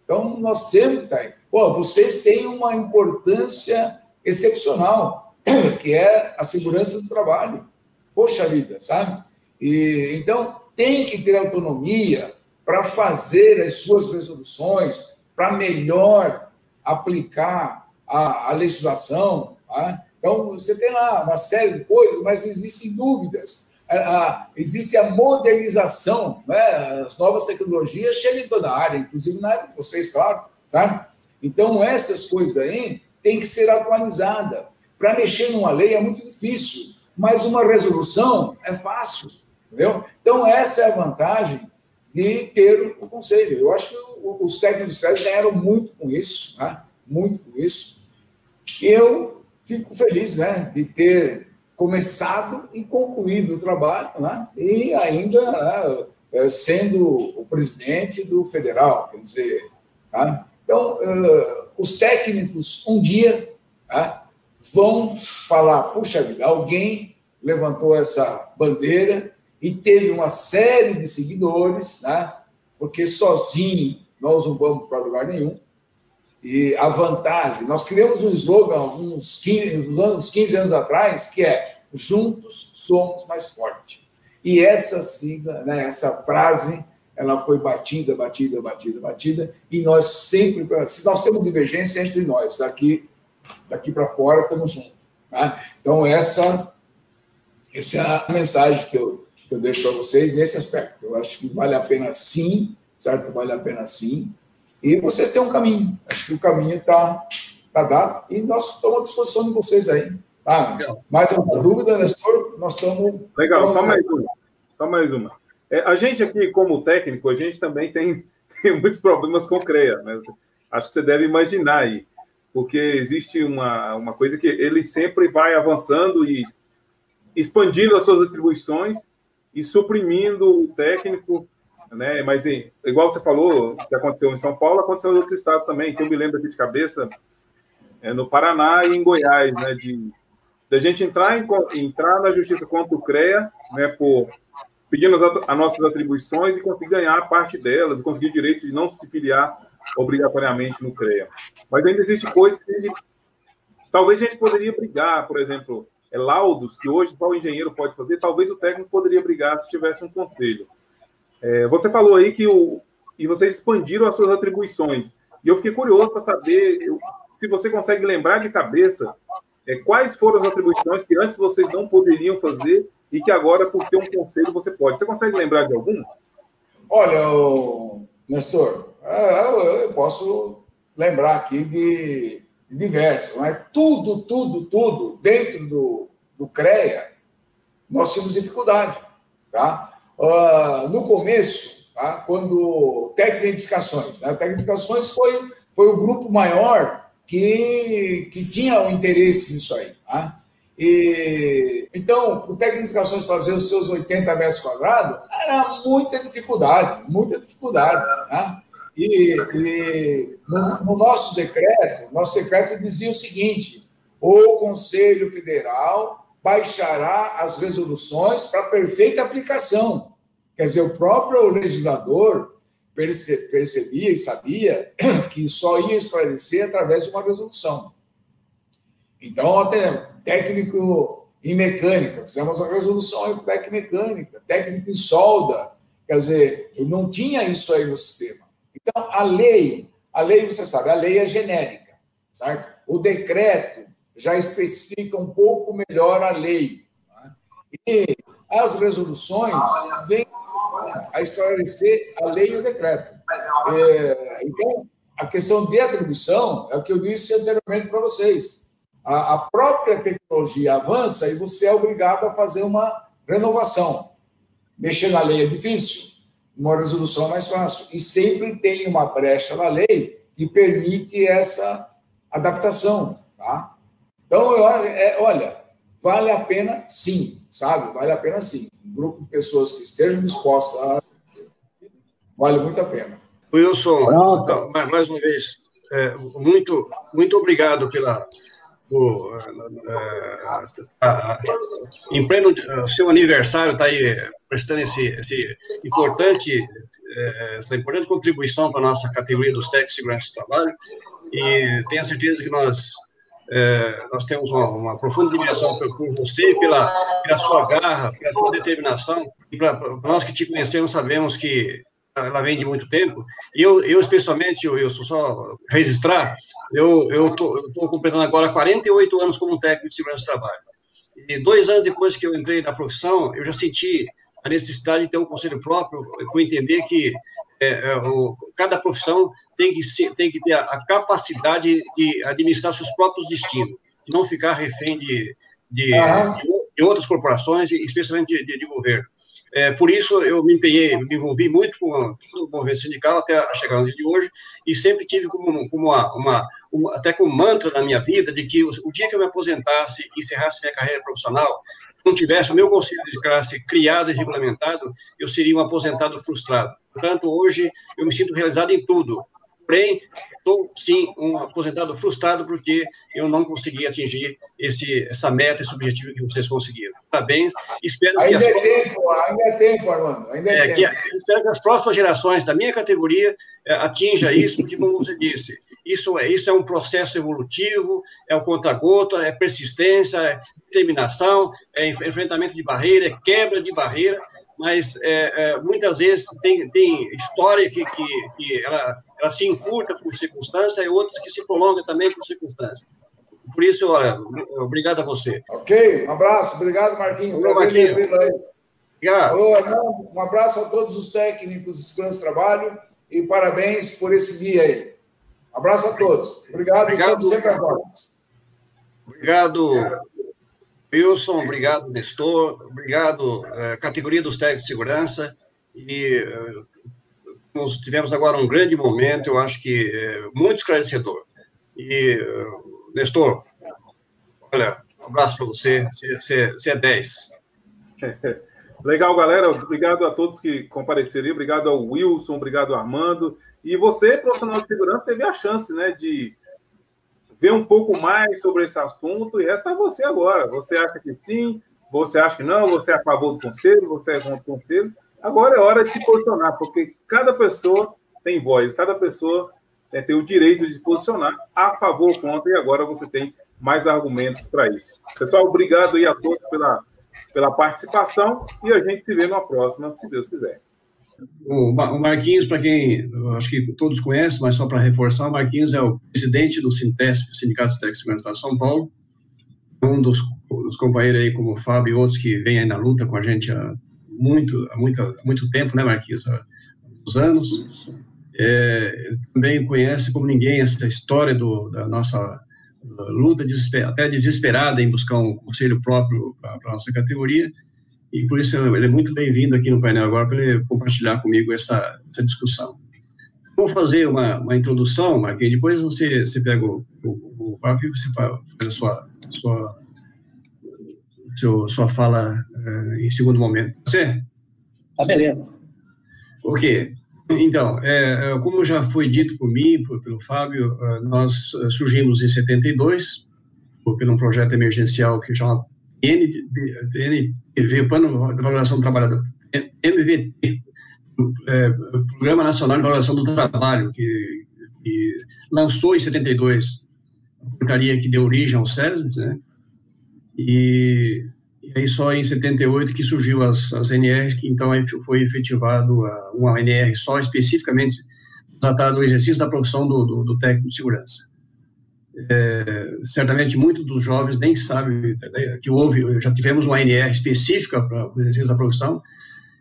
Então, nós temos que estar aí. Vocês têm uma importância excepcional, que é a segurança do trabalho. Poxa vida, sabe? Então, tem que ter autonomia para fazer as suas resoluções, para melhor aplicar a legislação. Tá? Então, você tem lá uma série de coisas, mas existem dúvidas. Existe a modernização, né? As novas tecnologias chegam em toda a área, inclusive na área de vocês, claro, sabe? Então, essas coisas aí têm que ser atualizadas. Para mexer numa lei é muito difícil. mas uma resolução é fácil, entendeu? Então, essa é a vantagem de ter o conselho. Eu acho que os técnicos industriais ganharam muito com isso, né? Muito com isso. E eu fico feliz, né, de ter começado e concluído o trabalho, né? E ainda, né, sendo o presidente do federal, quer dizer, tá? Então, os técnicos, um dia, tá, vão falar, puxa vida, alguém levantou essa bandeira e teve uma série de seguidores, né? Porque sozinho nós não vamos para lugar nenhum. E a vantagem, nós criamos um slogan uns 15 anos atrás, que é juntos somos mais fortes. E essa sigla, né, essa frase, ela foi batida, e nós sempre, se nós temos divergência entre nós, daqui para fora estamos juntos. Né? Então, essa é a mensagem que eu deixo para vocês nesse aspecto. Eu acho que vale a pena sim, certo? Vale a pena sim. E vocês têm um caminho. Acho que o caminho está dado e nós estamos à disposição de vocês aí. Tá? Mais alguma dúvida, Nestor? Nós estamos... Legal, só mais uma. A gente aqui, como técnico, a gente também tem muitos problemas com o CREA. Né? Acho que você deve imaginar aí. Porque existe uma coisa que ele sempre vai avançando e expandindo as suas atribuições e suprimindo o técnico, né? Mas, igual você falou, que aconteceu em São Paulo, aconteceu em outros estados também, que eu me lembro aqui de cabeça, no Paraná e em Goiás, né? Da gente entrar na justiça contra o CREA, né? Pedindo as nossas atribuições e conseguir ganhar a parte delas, e conseguir o direito de não se filiar obrigatoriamente no CREA. Mas ainda existe coisas que talvez a gente poderia brigar, por exemplo, laudos que hoje só o engenheiro pode fazer, talvez o técnico poderia brigar se tivesse um conselho. Você falou aí e vocês expandiram as suas atribuições. E eu fiquei curioso para saber se você consegue lembrar de cabeça quais foram as atribuições que antes vocês não poderiam fazer e que agora, por ter um conselho, você pode. Você consegue lembrar de algum? Olha, Nestor, eu posso lembrar aqui de diversas, mas tudo dentro do CREA, nós tínhamos dificuldade, tá? No começo, tá? Quando Tecnificações, né? Tecnificações foi o grupo maior que tinha um interesse nisso aí, tá? Então, o Tecnificações fazer os seus 80 metros quadrados era muita dificuldade, tá? E no nosso decreto dizia o seguinte: o Conselho Federal baixará as resoluções para perfeita aplicação. Quer dizer, o próprio legislador percebia e sabia que só ia esclarecer através de uma resolução. Então, até técnico em mecânica, fizemos uma resolução em técnica mecânica, técnico em solda, quer dizer, não tinha isso aí no sistema. Então, a lei, você sabe, a lei é genérica, certo? O decreto já especifica um pouco melhor a lei. Tá? E as resoluções vêm a esclarecer a lei e o decreto. Então, a questão de atribuição é o que eu disse anteriormente para vocês. A própria tecnologia avança e você é obrigado a fazer uma renovação. Mexer na lei é difícil, uma resolução é mais fácil. E sempre tem uma brecha na lei que permite essa adaptação. Tá? Então, olha, vale a pena sim, sabe? Vale a pena sim. Um grupo de pessoas que estejam dispostas a... Vale muito a pena. Wilson, então, mais uma vez, muito obrigado em pleno seu aniversário, está aí prestando essa importante contribuição para a nossa categoria dos técnicos de segurança do trabalho, e tenho certeza que nós temos uma profunda admiração por você, pela sua garra, pela sua determinação, e para nós que te conhecemos sabemos que ela vem de muito tempo. E eu especialmente, só registrar, eu estou completando agora 48 anos como técnico de segurança do trabalho. E 2 anos depois que eu entrei na profissão, eu já senti a necessidade de ter um conselho próprio, por entender que cada profissão tem que ter a capacidade de administrar seus próprios destinos, e não ficar refém de de outras corporações, especialmente de governo. Por isso, eu me empenhei, me envolvi muito com todo o movimento sindical até chegar no dia de hoje, e sempre tive até como mantra na minha vida, de que o dia que eu me aposentasse e encerrasse minha carreira profissional, não tivesse o meu conselho de classe criado e regulamentado, eu seria um aposentado frustrado. Portanto, hoje, eu me sinto realizado em tudo. Porém, estou, sim, um aposentado frustrado porque eu não consegui atingir essa meta, esse objetivo que vocês conseguiram. Parabéns. Espero que ainda é tempo, Armando. Ainda é tempo. Espero que as próximas gerações da minha categoria atinjam isso, porque, como você disse, isso é um processo evolutivo, é o conta-gota, é persistência, é determinação, é enfrentamento de barreira, é quebra de barreira, mas muitas vezes tem história que ela se encurta por circunstância e outras que se prolongam também por circunstância. Por isso, obrigado a você. Ok, um abraço. Obrigado, Marquinhos. Olá, Marquinhos. Obrigado. Alô, Armando. Um abraço a todos os técnicos de segurança do trabalho e parabéns por esse dia aí. Um abraço a todos. Obrigado. Estamos sempre às ordens. Obrigado, Wilson. Obrigado, Nestor. Obrigado, categoria dos técnicos de segurança. E nós tivemos agora um grande momento, eu acho que muito esclarecedor. E, Nestor, olha, um abraço para você. Você é 10. Legal, galera. Obrigado a todos que compareceram. Obrigado ao Wilson, obrigado ao Armando. E você, profissional de segurança, teve a chance, né, de ver um pouco mais sobre esse assunto, e resta a você agora. Você acha que sim, você acha que não, você é a favor do conselho, você é contra o conselho. Agora é hora de se posicionar, porque cada pessoa tem voz, cada pessoa tem o direito de se posicionar a favor ou contra, e agora você tem mais argumentos para isso. Pessoal, obrigado aí a todos pela participação, e a gente se vê numa próxima, se Deus quiser. O Marquinhos, para quem acho que todos conhecem, mas só para reforçar, o Marquinhos é o presidente do Sintesp, Sindicato de Técnicos de Segurança de São Paulo, um dos companheiros aí, como o Fábio e outros, que vêm aí na luta com a gente há muito tempo, né, Marquinhos? Há muitos anos. Também conhece como ninguém essa história da nossa luta até desesperada em buscar um conselho próprio para a nossa categoria, e por isso ele é muito bem-vindo aqui no painel agora para ele compartilhar comigo essa discussão. Vou fazer uma introdução, Marquinhos, depois você pega o papo e você faz a sua fala em segundo momento. Você? Tá, beleza. Ok. Então, como já foi dito por mim, pelo Fábio, nós surgimos em 72, por um projeto emergencial que chama NVT, Plano de Valorização do Trabalhador, MVT, Programa Nacional de Valorização do Trabalho, que lançou em 72 a portaria que deu origem ao SESB, né? E aí só em 78 que surgiu as NRs, que então foi efetivado uma NR só especificamente tratada do exercício da profissão do técnico de segurança. Certamente muitos dos jovens nem sabem que já tivemos uma NR específica para o exercício da profissão.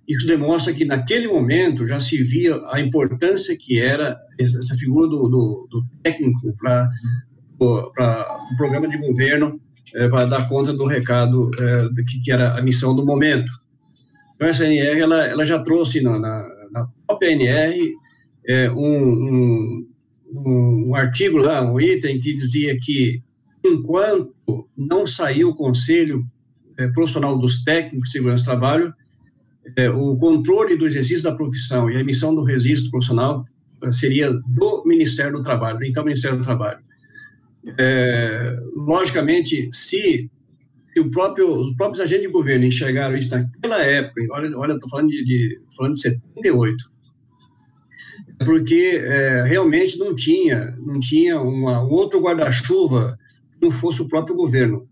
Isso demonstra que naquele momento já se via a importância que era essa figura do técnico para o programa de governo, para dar conta do recado que era a missão do momento. Então, essa NR ela já trouxe na própria NR um artigo lá, um item que dizia que enquanto não saiu o Conselho Profissional dos Técnicos de Segurança do Trabalho, o controle do exercício da profissão e a emissão do registro profissional seria do Ministério do Trabalho, então Ministério do Trabalho. Logicamente, se os próprios agentes de governo enxergaram isso naquela época, olha, estou falando de 78, porque realmente não tinha um outro guarda-chuva que não fosse o próprio governo.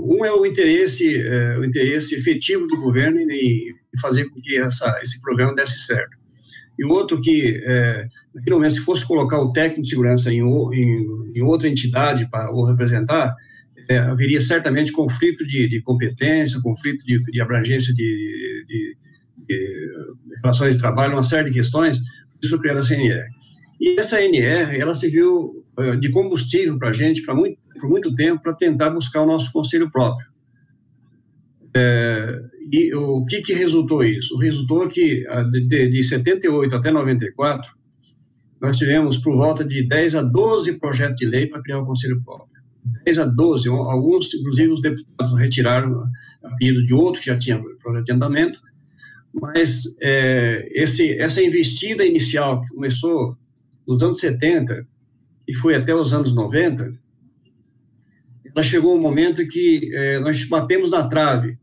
Um é o interesse efetivo do governo em fazer com que esse programa desse certo. E o outro que, naquele momento, se fosse colocar o técnico de segurança em outra entidade para o representar, haveria certamente conflito de competência, conflito de abrangência de relações de trabalho, uma série de questões, isso criou a CNR. E essa NR, ela serviu de combustível para a gente por muito tempo para tentar buscar o nosso conselho próprio. E o que resultou isso? Resultou que de 78 até 94, nós tivemos por volta de 10 a 12 projetos de lei para criar o Conselho próprio. 10 a 12, alguns, inclusive, os deputados retiraram a pedido de outros que já tinham projeto de andamento, mas essa investida inicial que começou nos anos 70 e foi até os anos 90, ela chegou um momento em que nós batemos na trave.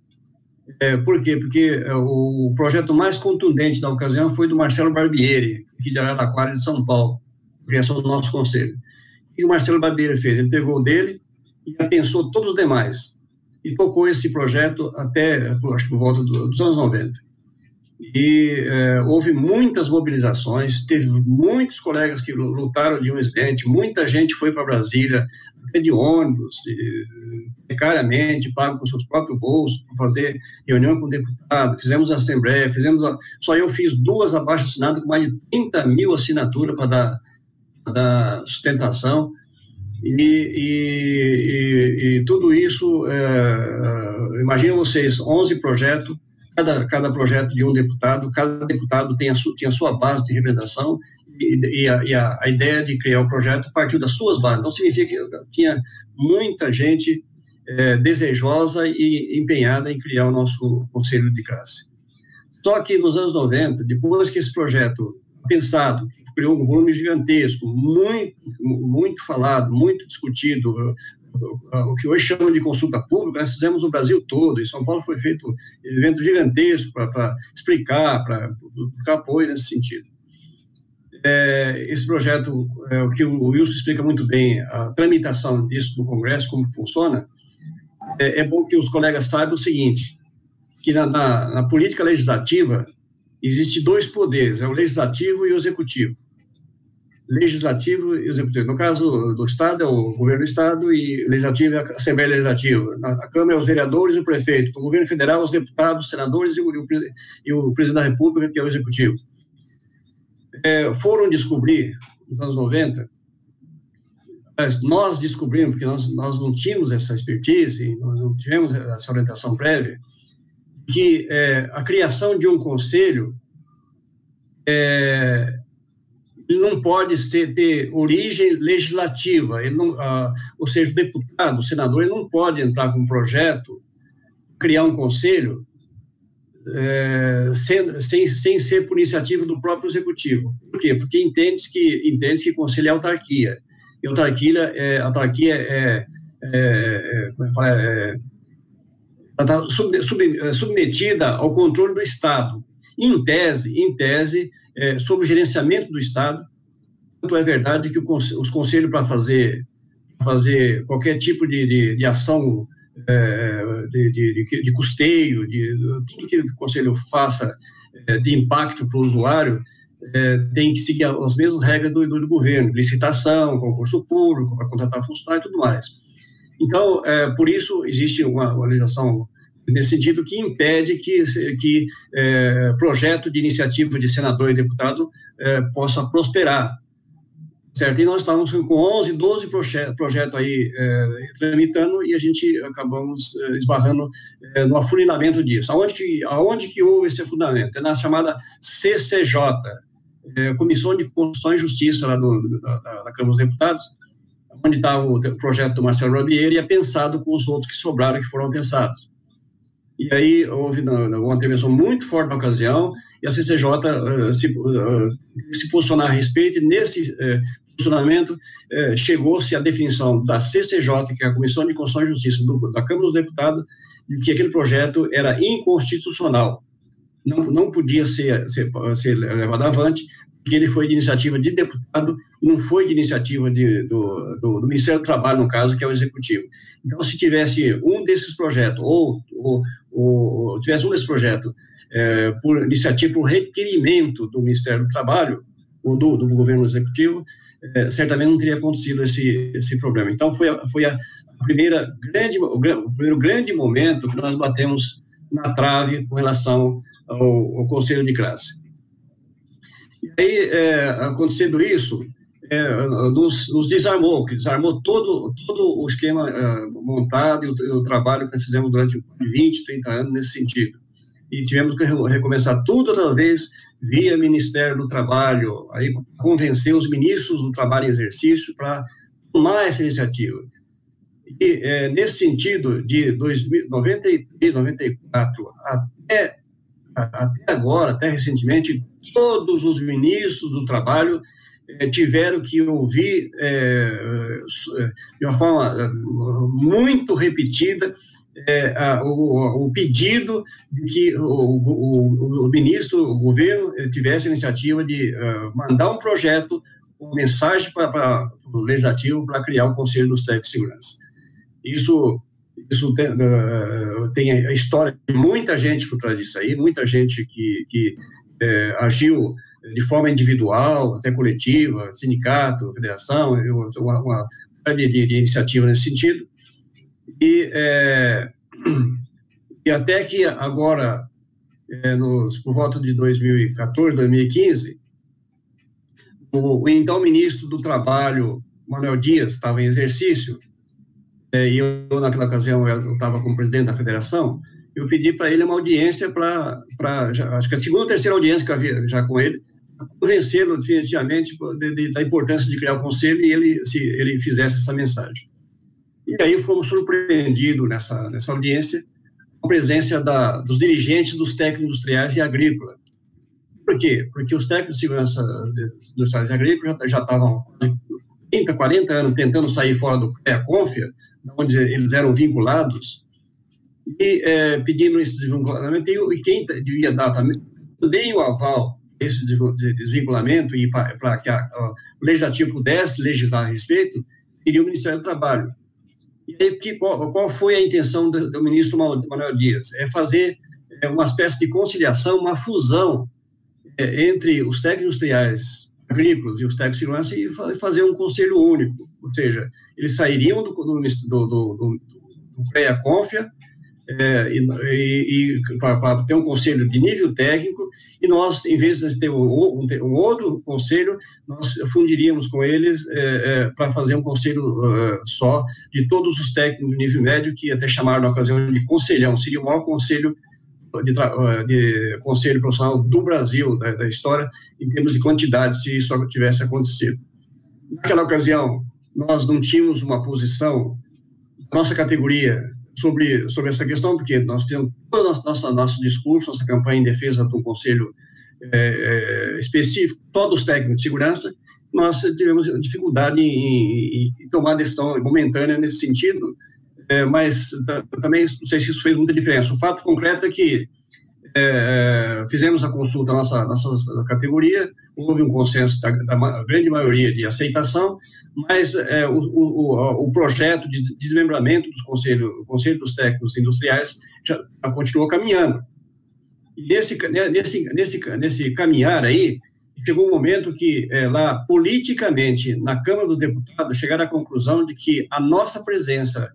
Por quê? Porque o projeto mais contundente da ocasião foi do Marcelo Barbieri, aqui de Araraquara, de São Paulo, criação do nosso conselho. E o Marcelo Barbieri fez? Ele pegou o dele e pensou todos os demais, e tocou esse projeto até, acho que por volta dos anos 90. E houve muitas mobilizações, teve muitos colegas que lutaram de um incidente, muita gente foi para Brasília, até de ônibus, precariamente, pago com seus próprios bolsos, para fazer reunião com o deputado, fizemos assembleia, só eu fiz 2 abaixo-assinadas com mais de 30 mil assinaturas para dar sustentação, e tudo isso, imagina vocês, 11 projetos, cada projeto de um deputado, cada deputado tinha a sua base de representação, e a ideia de criar o projeto partiu das suas bases. Então, significa que tinha muita gente desejosa e empenhada em criar o nosso Conselho de Classe. Só que nos anos 90, depois que esse projeto pensado, que criou um volume gigantesco, muito falado, muito discutido, o que hoje chamam de consulta pública, nós fizemos no Brasil todo, em São Paulo foi feito um evento gigantesco para explicar, para buscar apoio nesse sentido. Esse projeto, o que o Wilson explica muito bem, a tramitação disso no Congresso, como funciona, é bom que os colegas saibam o seguinte, que na política legislativa existem 2 poderes, o legislativo e o executivo. Legislativo e executivo. No caso do Estado, é o governo do Estado, e o legislativo é a Assembleia Legislativa. Na Câmara, os vereadores e o prefeito. No governo federal, os deputados, os senadores e o presidente da República, que é o executivo. Foram descobrir, nos anos 90, nós descobrimos, porque nós não tínhamos essa expertise, nós não tivemos essa orientação prévia, que a criação de um conselho ele não pode ter origem legislativa, ou seja, o deputado, o senador, ele não pode entrar com um projeto, criar um conselho, sem ser por iniciativa do próprio executivo. Por quê? Porque entende-se que conselho é autarquia, e autarquia está submetida ao controle do Estado, em tese, sob o gerenciamento do Estado. Tanto é verdade que os conselhos, para fazer qualquer tipo de ação de custeio, tudo que o conselho faça de impacto para o usuário, tem que seguir as mesmas regras do governo, licitação, concurso público, para contratar funcionário e tudo mais. Então, por isso, existe uma legislação nesse sentido que impede que projeto de iniciativa de senador e deputado possa prosperar, certo? E nós estávamos com 11, 12 projetos aí tramitando, e a gente acabamos esbarrando no afunilamento disso. Aonde que houve esse afundamento? É na chamada CCJ, Comissão de Constituição e Justiça lá da Câmara dos Deputados, onde estava o projeto do Marcelo Barbieri, e é pensado com os outros que sobraram, que foram pensados. E aí houve uma intervenção muito forte na ocasião, e a CCJ se posicionar a respeito, e nesse posicionamento chegou-se à definição da CCJ, que é a Comissão de Constituição e Justiça da Câmara dos Deputados, de que aquele projeto era inconstitucional, não podia ser levado avante, porque ele foi de iniciativa de deputado, não foi de iniciativa do Ministério do Trabalho, no caso, que é o Executivo. Então, se tivesse um desses projetos, ou tivesse um desses projetos por iniciativa, por requerimento do Ministério do Trabalho, ou do governo executivo, certamente não teria acontecido esse problema. Então, foi o primeiro grande momento que nós batemos na trave com relação ao Conselho de Classe. E aí, acontecendo isso, nos desarmou, que desarmou todo o esquema montado e o trabalho que nós fizemos durante 20, 30 anos nesse sentido. E tivemos que recomeçar tudo outra vez via Ministério do Trabalho, aí convencer os ministros do Trabalho em exercício para tomar essa iniciativa. E, nesse sentido, de 93, 94 até agora, até recentemente, todos os ministros do Trabalho tiveram que ouvir de uma forma muito repetida o pedido de que o ministro, o governo, tivesse a iniciativa de mandar um projeto, uma mensagem para o Legislativo para criar o Conselho dos Técnicos de Segurança. Isso tem a história de muita gente por trás disso aí, muita gente que agiu de forma individual, até coletiva, sindicato, federação, uma série de iniciativas nesse sentido. E até que agora, por volta de 2014, 2015, o então ministro do Trabalho, Manuel Dias, estava em exercício, e eu, naquela ocasião, eu estava como presidente da federação, eu pedi para ele uma audiência acho que a segunda ou terceira audiência que eu havia já com ele, convencê-lo definitivamente da importância de criar o conselho e ele fizesse essa mensagem. E aí fomos surpreendidos nessa audiência com a presença dos dirigentes dos técnicos industriais e agrícolas. Por quê? Porque os técnicos de segurança industriais e agrícolas já estavam 30, 40 anos tentando sair fora do CREA-CONFIA, onde eles eram vinculados, e pedindo esse desvinculamento, e quem devia dar também o aval desse desvinculamento e para que o Legislativo pudesse legislar a respeito, seria o Ministério do Trabalho. E aí, qual foi a intenção do ministro Manuel Dias? É fazer uma espécie de conciliação, uma fusão entre os técnicos industriais agrícolas e os técnicos de segurança e fazer um conselho único. Ou seja, eles sairiam do CREA-CONFIA para ter um conselho de nível técnico, e nós, em vez de ter um outro conselho, nós fundiríamos com eles para fazer um conselho só de todos os técnicos de nível médio, que até chamaram na ocasião de conselhão, seria o maior conselho de conselho profissional do Brasil, da história, em termos de quantidade, se isso tivesse acontecido. Naquela ocasião, nós não tínhamos uma posição, nossa categoria, sobre essa questão, porque nós temos todo o nosso discurso, nossa campanha em defesa de um conselho específico, só dos técnicos de segurança, nós tivemos dificuldade em tomar decisão momentânea nesse sentido, mas também não sei se isso fez muita diferença. O fato concreto é que fizemos a consulta da nossa categoria, houve um consenso da grande maioria de aceitação, mas o projeto de desmembramento do Conselho dos Técnicos Industriais já continuou caminhando. E nesse caminhar aí, chegou um momento que lá, politicamente, na Câmara dos Deputados, chegaram à conclusão de que a nossa presença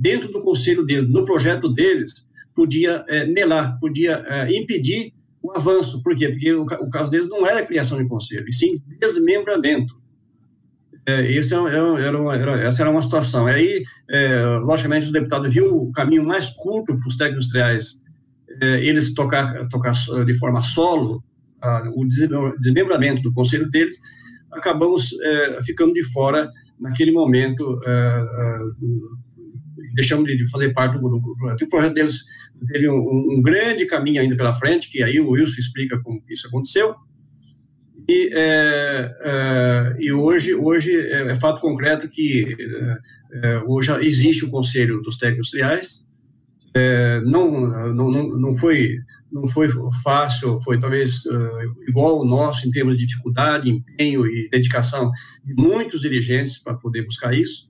dentro do conselho deles, no projeto deles, podia melar, podia impedir o avanço. Por quê? Porque o caso deles não era criação de conselho, e sim desmembramento. Essa era uma situação. Aí, logicamente, os deputados viram o caminho mais curto para os técnicos industriais, eles tocar de forma solo o desmembramento do conselho deles. Acabamos ficando de fora naquele momento, deixamos de fazer parte do projeto. O projeto deles teve um grande caminho ainda pela frente, que aí o Wilson explica como isso aconteceu. E hoje é fato concreto que hoje existe o Conselho dos Técnicos Industriais. Não foi fácil, foi talvez igual o nosso em termos de dificuldade, empenho e dedicação de muitos dirigentes para poder buscar isso.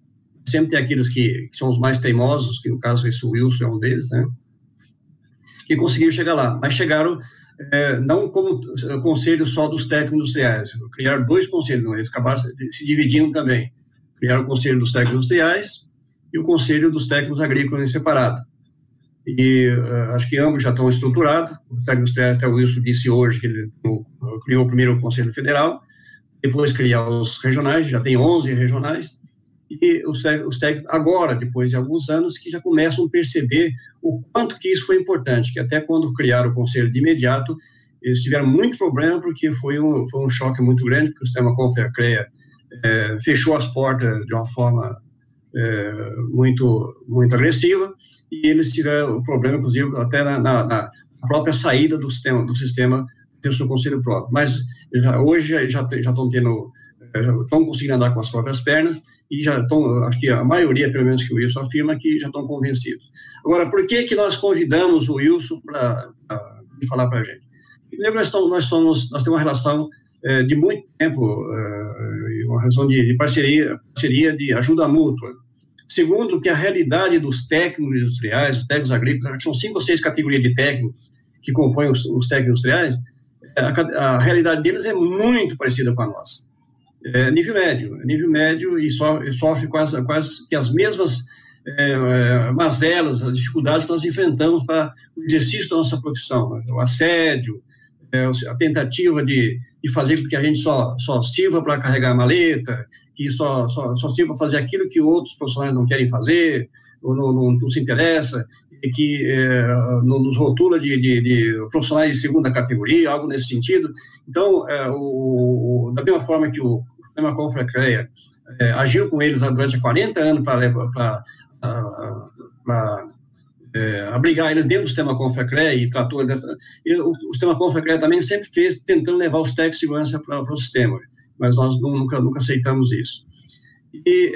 Sempre tem aqueles que são os mais teimosos, que no caso esse Wilson é um deles, né, que conseguiram chegar lá, mas chegaram não como conselho só dos técnicos industriais, criaram dois conselhos, não, eles acabaram se dividindo também, criaram o Conselho dos Técnicos Industriais e o Conselho dos Técnicos Agrícolas em separado. E acho que ambos já estão estruturados. Os técnicos industriais, até o Wilson disse hoje que ele criou o primeiro Conselho Federal, depois criar os regionais, já tem 11 regionais, e os técnicos agora, depois de alguns anos, que já começam a perceber o quanto que isso foi importante, que até quando criaram o conselho de imediato, eles tiveram muito problema, porque foi um choque muito grande, porque o sistema Confecrea fechou as portas de uma forma muito agressiva, e eles tiveram problema, inclusive, até na própria saída do sistema ter o seu conselho próprio. Mas hoje já estão conseguindo andar com as próprias pernas, e já estão, acho que a maioria, pelo menos que o Wilson afirma, que já estão convencidos. Agora, por que nós convidamos o Wilson para falar para a gente? Primeiro, nós temos uma relação de muito tempo, uma relação de parceria, de ajuda mútua. Segundo, que a realidade dos técnicos industriais, os técnicos agrícolas, são 5 ou 6 categorias de técnicos que compõem os técnicos industriais, a realidade deles é muito parecida com a nossa. Nível médio, e sofre quase que as mesmas mazelas, as dificuldades que nós enfrentamos para o exercício da nossa profissão, né? O assédio, a tentativa de fazer com que a gente só sirva para carregar a maleta, que só sirva para fazer aquilo que outros profissionais não querem fazer, ou não se interessa, e que nos rotula de profissionais de segunda categoria, algo nesse sentido. Então, da mesma forma que o sistema Confecrea agiu com eles durante 40 anos para abrigar eles dentro do sistema Confecrea e tratou o sistema Confecrea também sempre fez tentando levar os técnicos de segurança para o sistema, mas nós nunca aceitamos isso. E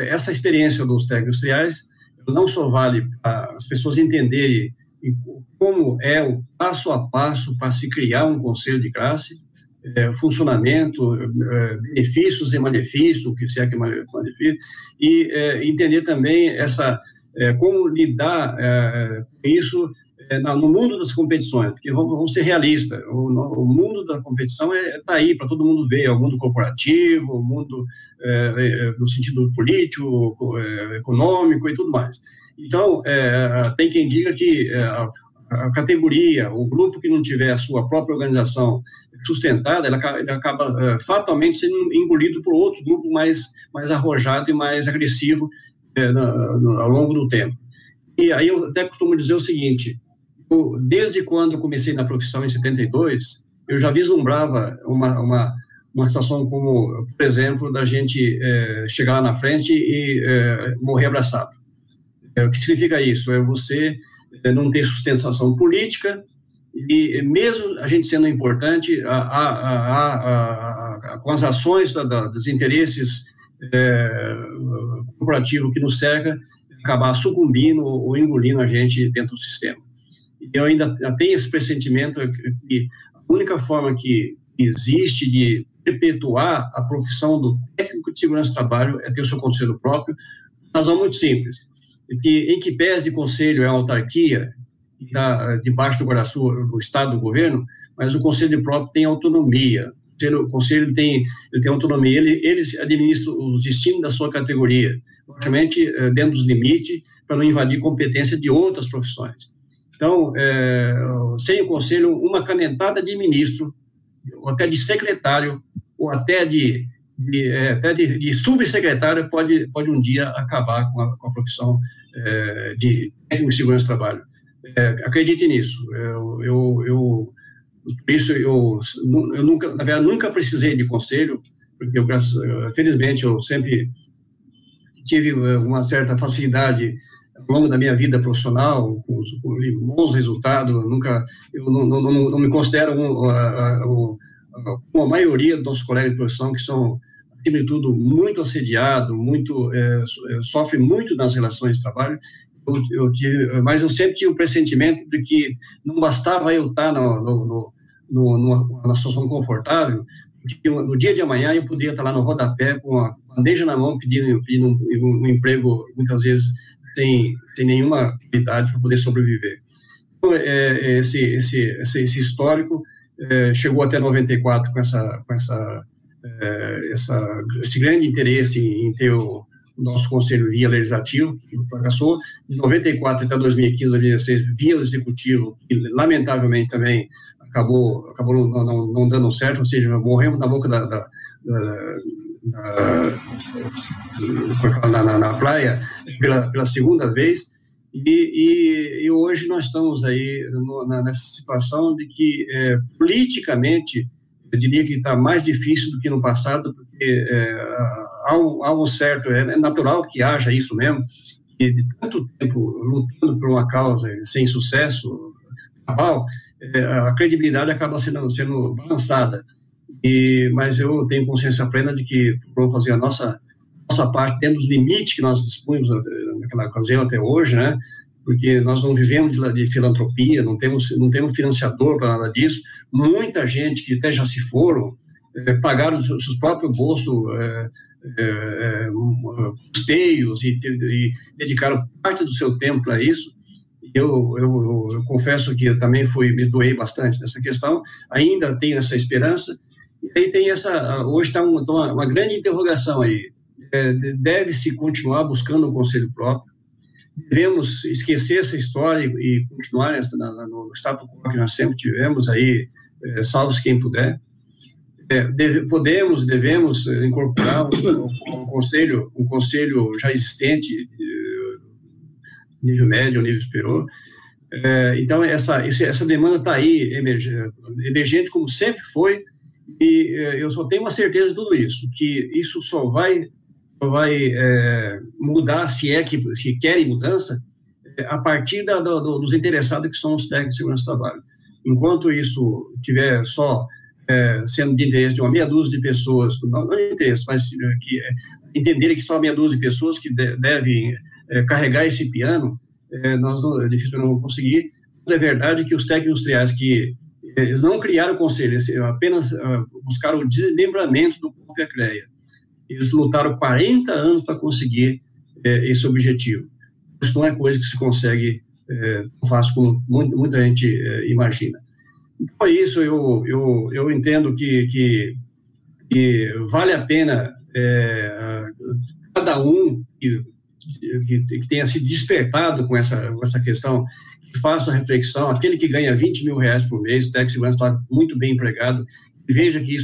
essa experiência dos técnicos industriais não só vale para as pessoas entenderem como é o passo a passo para se criar um conselho de classe, funcionamento, benefícios e malefícios, o que se é que é malefício, e entender também como lidar com isso no mundo das competições, porque vamos ser realistas, o mundo da competição está aí para todo mundo ver, é o mundo corporativo, o mundo no sentido político, econômico e tudo mais. Então, tem quem diga que a categoria, o grupo que não tiver a sua própria organização sustentada, ele acaba fatalmente sendo engolido por outros grupos mais arrojados e mais agressivos ao longo do tempo. E aí eu até costumo dizer o seguinte: desde quando eu comecei na profissão em 72, eu já vislumbrava uma situação como, por exemplo, da gente chegar lá na frente e morrer abraçado. O que significa isso? É você não ter sustentação política, e mesmo a gente sendo importante, com as ações dos interesses corporativos que nos cerca, acabar sucumbindo ou engolindo a gente dentro do sistema. E eu ainda tenho esse pressentimento que a única forma que existe de perpetuar a profissão do técnico de segurança do trabalho é ter o seu conselho próprio, razão muito simples, em que pese de conselho é uma autarquia, está debaixo do guarda-chuva do Estado, do governo, mas o conselho próprio tem autonomia. O conselho tem autonomia, ele administra os destinos da sua categoria, logicamente dentro dos limites, para não invadir competência de outras profissões. Então, sem o conselho, uma canetada de ministro, ou até de secretário, ou até de subsecretário pode um dia acabar com a profissão de técnico de segurança do trabalho. Acredite nisso. Eu nunca, na verdade, nunca precisei de conselho, porque felizmente eu sempre tive uma certa facilidade ao longo da minha vida profissional, com bons resultados. Eu não me considero como a maioria dos nossos colegas de profissão, que são, acima de tudo, muito assediados, sofrem muito nas relações de trabalho. Mas eu sempre tive o pressentimento de que não bastava eu estar numa situação confortável, porque no dia de amanhã eu poderia estar lá no rodapé com a bandeja na mão pedindo um emprego, muitas vezes sem nenhuma atividade para poder sobreviver. Então, esse histórico chegou até 94 com esse grande interesse em ter o nosso conselho via legislativo, que fracassou, de 94 até 2015, 2016, via executivo, que lamentavelmente também acabou não dando certo, ou seja, morremos na boca na praia pela segunda vez, e hoje nós estamos aí nessa situação de que, politicamente, eu diria que está mais difícil do que no passado, porque há um certo, é natural que haja isso mesmo, e de tanto tempo lutando por uma causa sem sucesso cabal, a credibilidade acaba sendo balançada. Mas eu tenho consciência plena de que vamos fazer a nossa parte dentro dos limites que nós dispunhos naquela ocasião até hoje, né? Porque nós não vivemos de filantropia, não temos financiador para nada disso. Muita gente que até já se foram, pagaram os seus próprios bolsos, custeios e dedicaram parte do seu tempo para isso. Eu confesso que eu também me doei bastante nessa questão, ainda tenho essa esperança, e aí tem hoje está uma grande interrogação aí. Deve-se continuar buscando o conselho próprio, devemos esquecer essa história e continuar no status quo que nós sempre tivemos aí, salve quem puder. Devemos incorporar um conselho já existente, nível médio, nível superior. Então, essa demanda está aí, emergente, como sempre foi, e eu só tenho uma certeza de tudo isso, que isso só vai mudar, se querem mudança, a partir dos interessados, que são os técnicos de segurança do trabalho. Enquanto isso estiver só sendo de interesse de uma meia dúzia de pessoas, não de interesse, mas que entenderem que só uma meia dúzia de pessoas que devem carregar esse piano, nós dificilmente não vamos conseguir. É verdade que os técnicos industriais eles não criaram o conselho, eles apenas buscaram o desmembramento do CONFEA-CREA. Eles lutaram 40 anos para conseguir esse objetivo. Isso não é coisa que se consegue tão fácil como muita gente imagina. Então é isso, eu entendo que vale a pena cada um que tenha sido despertado com essa questão, que faça reflexão, aquele que ganha R$20 mil por mês, o técnico de segurança está muito bem empregado, e veja que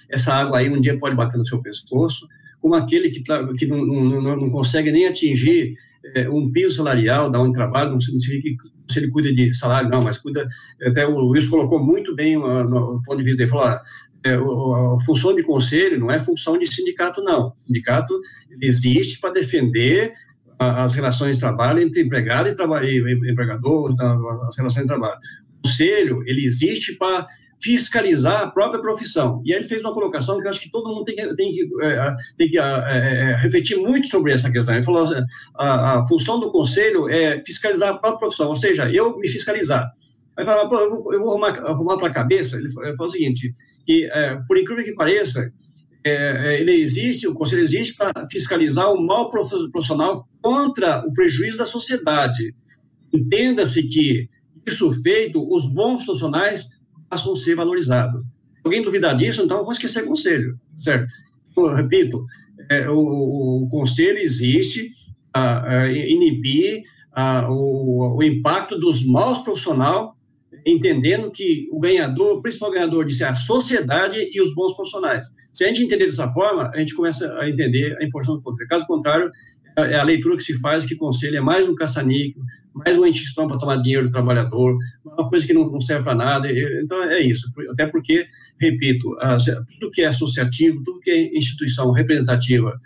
essa água aí um dia pode bater no seu pescoço, como aquele que não consegue nem atingir um piso salarial da onde trabalha, não significa que se ele cuida de salário, não, mas cuida, até o Luiz colocou muito bem no ponto de vista dele, falou, a função de conselho não é função de sindicato, não. O sindicato existe para defender as relações de trabalho entre empregado e empregador, as relações de trabalho. O conselho, ele existe para fiscalizar a própria profissão. E aí ele fez uma colocação que eu acho que todo mundo tem que refletir muito sobre essa questão. Ele falou, a função do conselho é fiscalizar a própria profissão, ou seja, eu me fiscalizar. Aí fala, eu vou arrumar para a cabeça. Ele falou o seguinte, que por incrível que pareça, o conselho existe para fiscalizar o mal profissional contra o prejuízo da sociedade. Entenda-se que, isso feito, os bons profissionais passam a ser valorizados. Se alguém duvidar disso, então eu vou esquecer o conselho, certo? Eu repito, o conselho existe para inibir o impacto dos maus profissionais, entendendo que o principal ganhador disso é a sociedade e os bons profissionais. Se a gente entender dessa forma, a gente começa a entender a importância do conselho. Caso contrário, é a leitura que se faz que conselho é mais um caça-níquel, mais uma instituição para tomar dinheiro do trabalhador, uma coisa que não serve para nada. Então, é isso. Até porque, repito, tudo que é associativo, tudo que é instituição representativa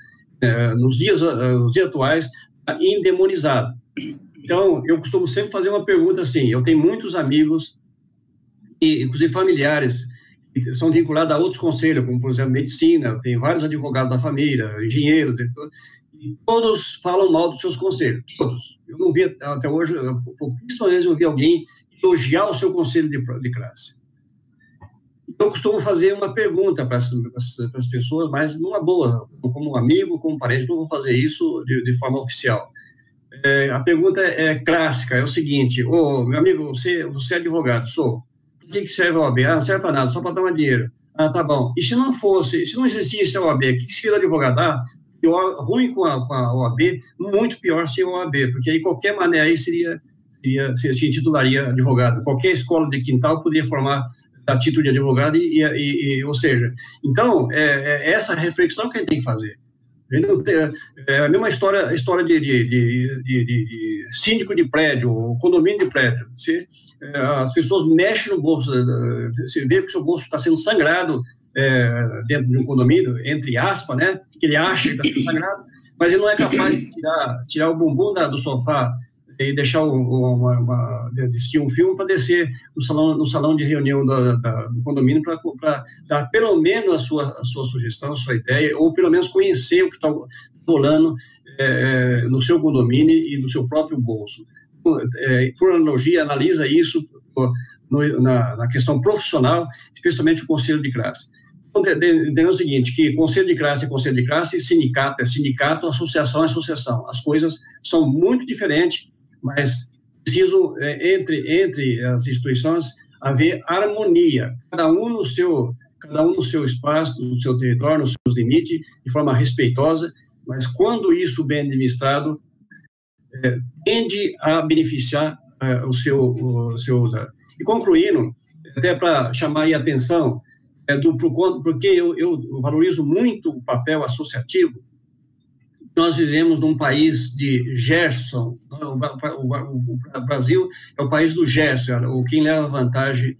nos dias atuais, está endemonizado. Então, eu costumo sempre fazer uma pergunta assim, eu tenho muitos amigos, inclusive familiares, que são vinculados a outros conselhos, como, por exemplo, medicina, eu tenho vários advogados da família, engenheiros, e todos falam mal dos seus conselhos, todos. Eu não vi, até hoje, pouquíssimas vezes eu vi alguém elogiar o seu conselho de classe. Então, eu costumo fazer uma pergunta para as pessoas, mas numa boa, como amigo, como parente, não vou fazer isso de forma oficial. A pergunta é clássica, é o seguinte, meu amigo, você é advogado, sou. Por que serve a OAB? Não serve para nada, só para dar dinheiro. Tá bom. E se não existisse a OAB, o que seria o advogado? Ruim com a OAB, muito pior sem a OAB, porque aí qualquer mané aí seria se intitularia advogado. Qualquer escola de quintal poderia formar a título de advogado, ou seja, então, essa reflexão que a gente tem que fazer. É a mesma história de síndico de prédio, condomínio de prédio. As pessoas mexem no bolso, você vê que o seu bolso está sendo sangrado dentro de um condomínio, entre aspas, né? Que ele acha que está sendo sangrado, mas ele não é capaz de tirar o bumbum do sofá e deixar assistir um filme para descer no salão de reunião do condomínio para dar pelo menos a sua sugestão, a sua ideia, ou pelo menos conhecer o que está rolando no seu condomínio e no seu próprio bolso. Por analogia, analisa isso na questão profissional, especialmente o conselho de classe. Então, entender o seguinte, que conselho de classe é conselho de classe, sindicato é sindicato, associação é associação. As coisas são muito diferentes, mas preciso, entre as instituições, haver harmonia, cada um no seu espaço, no seu território, nos seus limites, de forma respeitosa, mas quando isso bem administrado, tende a beneficiar o seu usuário. E concluindo, até para chamar aí a atenção, porque eu valorizo muito o papel associativo. Nós vivemos num país de Gerson, o Brasil é o país do Gerson, quem leva vantagem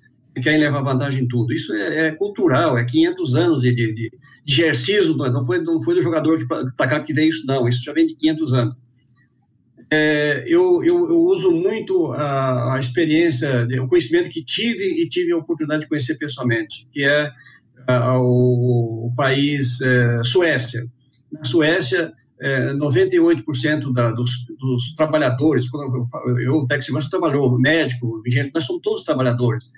em tudo. Isso é cultural, é 500 anos de gercismo, não foi do jogador para cá que veio isso, não, isso já vem de 500 anos. Eu uso muito a experiência, o conhecimento que tive a oportunidade de conhecer pessoalmente, que é o país Suécia. Na Suécia, 98% dos trabalhadores, o técnico de segurança trabalhou, médico, engenheiro, nós somos todos trabalhadores.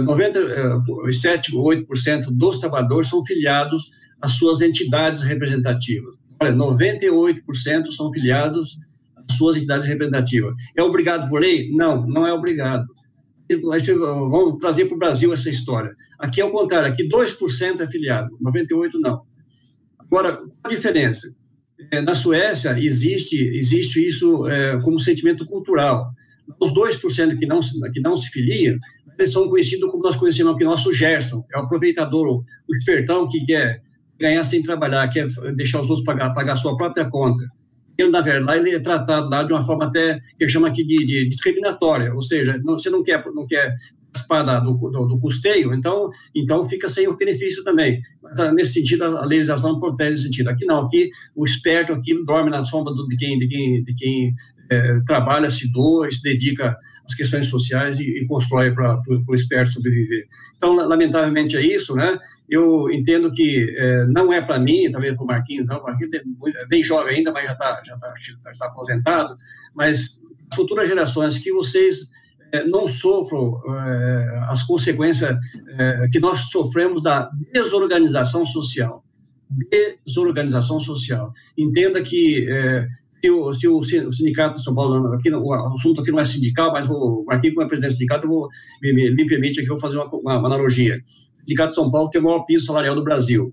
97 ou 8% dos trabalhadores são filiados às suas entidades representativas. Olha, 98% são filiados às suas entidades representativas. É obrigado por lei? Não, não é obrigado. Vamos trazer para o Brasil essa história. Aqui é o contrário, aqui 2% é filiado, 98% não. Agora, qual a diferença? Na Suécia, existe isso como sentimento cultural. Os 2% que não se filiam, eles são conhecidos como nós conhecemos aqui, nosso Gerson, é o aproveitador, o espertão que quer ganhar sem trabalhar, quer deixar os outros pagar a sua própria conta. Ele, na verdade, ele é tratado lá de uma forma até, que chama aqui de discriminatória, ou seja, você não quer participar do custeio, então fica sem o benefício também. Mas, nesse sentido, a legislação protege nesse sentido. Aqui não, aqui o esperto aqui dorme na sombra de quem trabalha, se doa, se dedica às questões sociais e constrói para o esperto sobreviver. Então, lamentavelmente é isso, né? Eu entendo que não é para mim, talvez para o Marquinhos, não, o Marquinhos é bem jovem ainda, mas já está aposentado, mas futuras gerações, que vocês não sofram as consequências que nós sofremos da desorganização social. Desorganização social. Entenda que se o Sindicato de São Paulo, o assunto aqui não é sindical, mas o Marquinhos, como é presidente do sindicato, me permite aqui eu fazer uma analogia. O Sindicato de São Paulo tem o maior piso salarial do Brasil.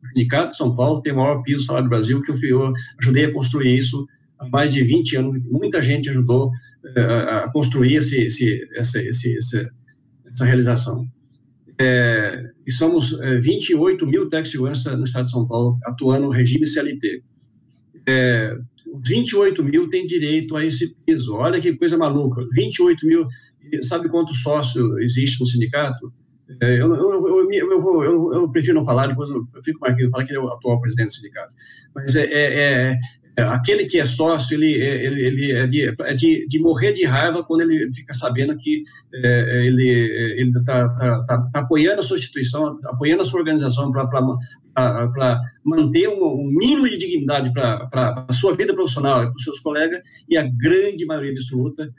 O Sindicato de São Paulo tem o maior piso salarial do Brasil, que eu ajudei a construir isso há mais de 20 anos. Muita gente ajudou a construir essa realização. E somos 28 mil técnicos de segurança no estado de São Paulo, atuando no regime CLT. 28 mil têm direito a esse piso. Olha que coisa maluca. 28 mil, sabe quanto sócio existe no sindicato? Eu prefiro não falar, depois eu fico marcando falar que ele é o atual presidente do sindicato. Mas aquele que é sócio, ele é de morrer de raiva quando ele fica sabendo que ele está apoiando a sua instituição, apoiando a sua organização para manter um mínimo de dignidade para a sua vida profissional e para os seus colegas, e a grande maioria absoluta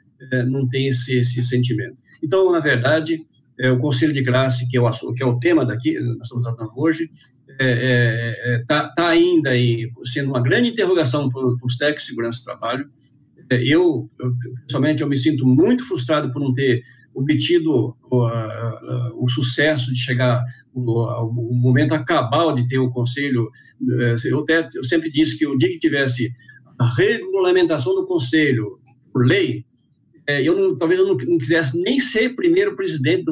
não tem esse sentimento. Então, na verdade, o Conselho de Classe, que é o tema daqui, nós estamos tratando hoje, está ainda aí sendo uma grande interrogação para os técnicos de segurança do trabalho. Pessoalmente, eu me sinto muito frustrado por não ter obtido o sucesso de chegar o momento cabal de ter o conselho. Eu sempre disse que o dia que tivesse a regulamentação do conselho por lei, talvez eu não quisesse nem ser primeiro presidente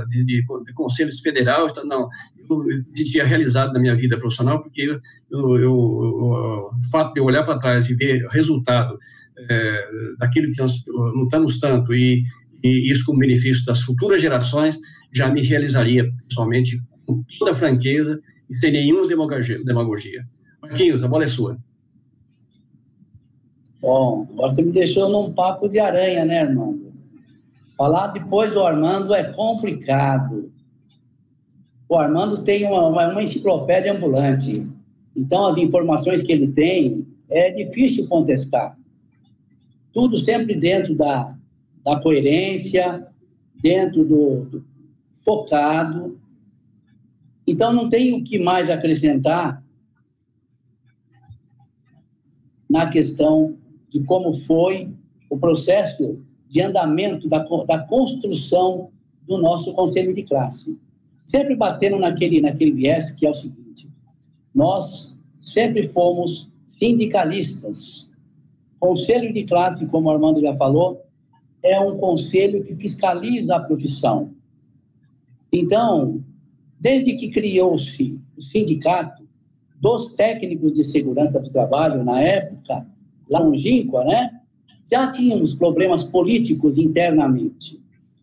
de conselhos federais, não, eu me sentia realizado na minha vida profissional, porque o fato de eu olhar para trás e ver o resultado daquilo que nós lutamos tanto, e isso com benefício das futuras gerações, já me realizaria pessoalmente com toda a franqueza e sem nenhuma demagogia. Marquinhos, a bola é sua. Bom, agora você me deixou num papo de aranha, né, Armando? Falar depois do Armando é complicado. O Armando tem uma enciclopédia ambulante. Então, as informações que ele tem, é difícil contestar. Tudo sempre dentro da coerência, dentro do focado. Então, não tem o que mais acrescentar na questão de como foi o processo de andamento da construção do nosso conselho de classe. Sempre batendo naquele viés que é o seguinte: nós sempre fomos sindicalistas. Conselho de classe, como o Armando já falou, é um conselho que fiscaliza a profissão. Então, desde que criou-se o sindicato dos técnicos de segurança do trabalho, na época, lá longínqua, né, já tínhamos problemas políticos internamente.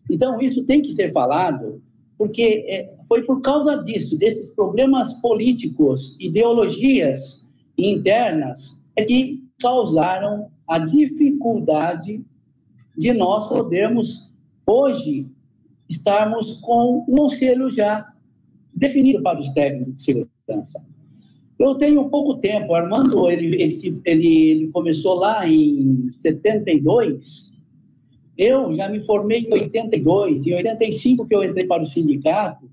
Então, isso tem que ser falado, porque foi por causa disso, desses problemas políticos, ideologias internas, que causaram a dificuldade de nós podermos, hoje, estarmos com um conselho já definido para os técnicos de segurança. Eu tenho pouco tempo. O Armando, ele começou lá em 72. Eu já me formei em 82. Em 85 que eu entrei para o sindicato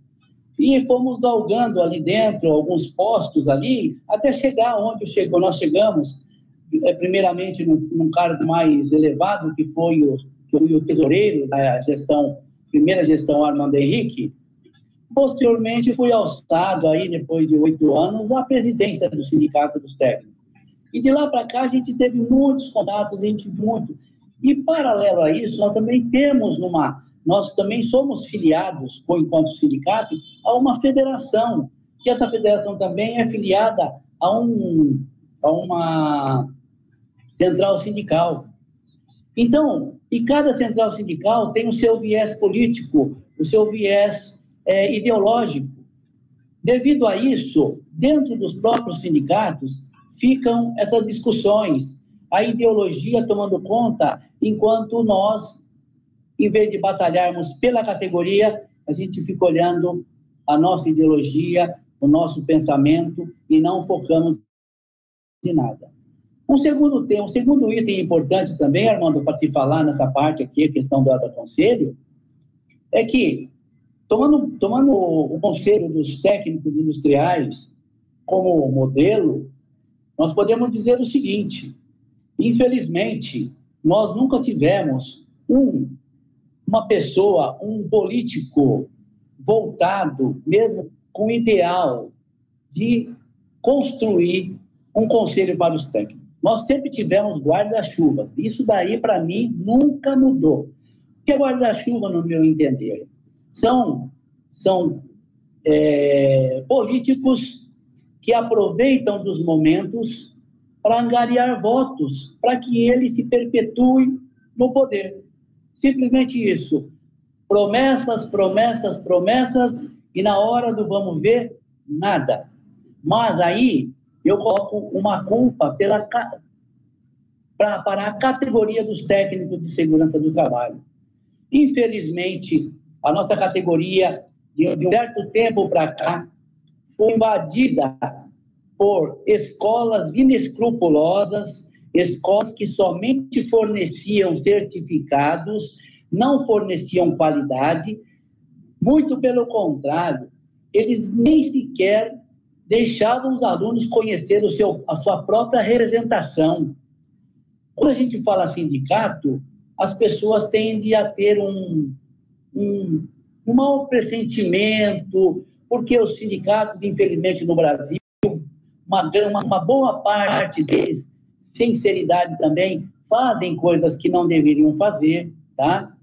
e fomos galgando ali dentro alguns postos ali até chegar onde nós chegamos, primeiramente num cargo mais elevado, que foi o tesoureiro da primeira gestão Armando Henrique. Posteriormente, fui alçado, aí, depois de 8 anos, à presidência do Sindicato dos Técnicos. E de lá para cá, a gente teve muitos contatos, a gente viu muito. E, paralelo a isso, nós também somos filiados, enquanto sindicato, a uma federação, que essa federação também é filiada a uma central sindical. Então, e cada central sindical tem o seu viés político, o seu viés ideológico. Devido a isso, dentro dos próprios sindicatos, ficam essas discussões, a ideologia tomando conta, enquanto nós, em vez de batalharmos pela categoria, a gente fica olhando a nossa ideologia, o nosso pensamento, e não focamos em nada. Um segundo item importante também, Armando, para te falar nessa parte aqui, a questão do conselho, é que, tomando o conselho dos técnicos industriais como modelo, nós podemos dizer o seguinte: infelizmente, nós nunca tivemos uma pessoa, um político voltado, mesmo com o ideal de construir um conselho para os técnicos. Nós sempre tivemos guarda-chuvas. Isso daí, para mim, nunca mudou. O que é guarda-chuva, no meu entender? São políticos que aproveitam dos momentos para angariar votos, para que ele se perpetue no poder. Simplesmente isso. Promessas, promessas, promessas, e na hora do vamos ver, nada. Mas aí eu coloco uma culpa para a categoria dos técnicos de segurança do trabalho. Infelizmente, a nossa categoria, de um certo tempo para cá, foi invadida por escolas inescrupulosas, escolas que somente forneciam certificados, não forneciam qualidade. Muito pelo contrário, eles nem sequer deixavam os alunos conhecer a sua própria representação. Quando a gente fala sindicato, as pessoas tendem a ter um mau pressentimento, porque os sindicatos, infelizmente, no Brasil, uma boa parte deles, sinceridade também, fazem coisas que não deveriam fazer, tá?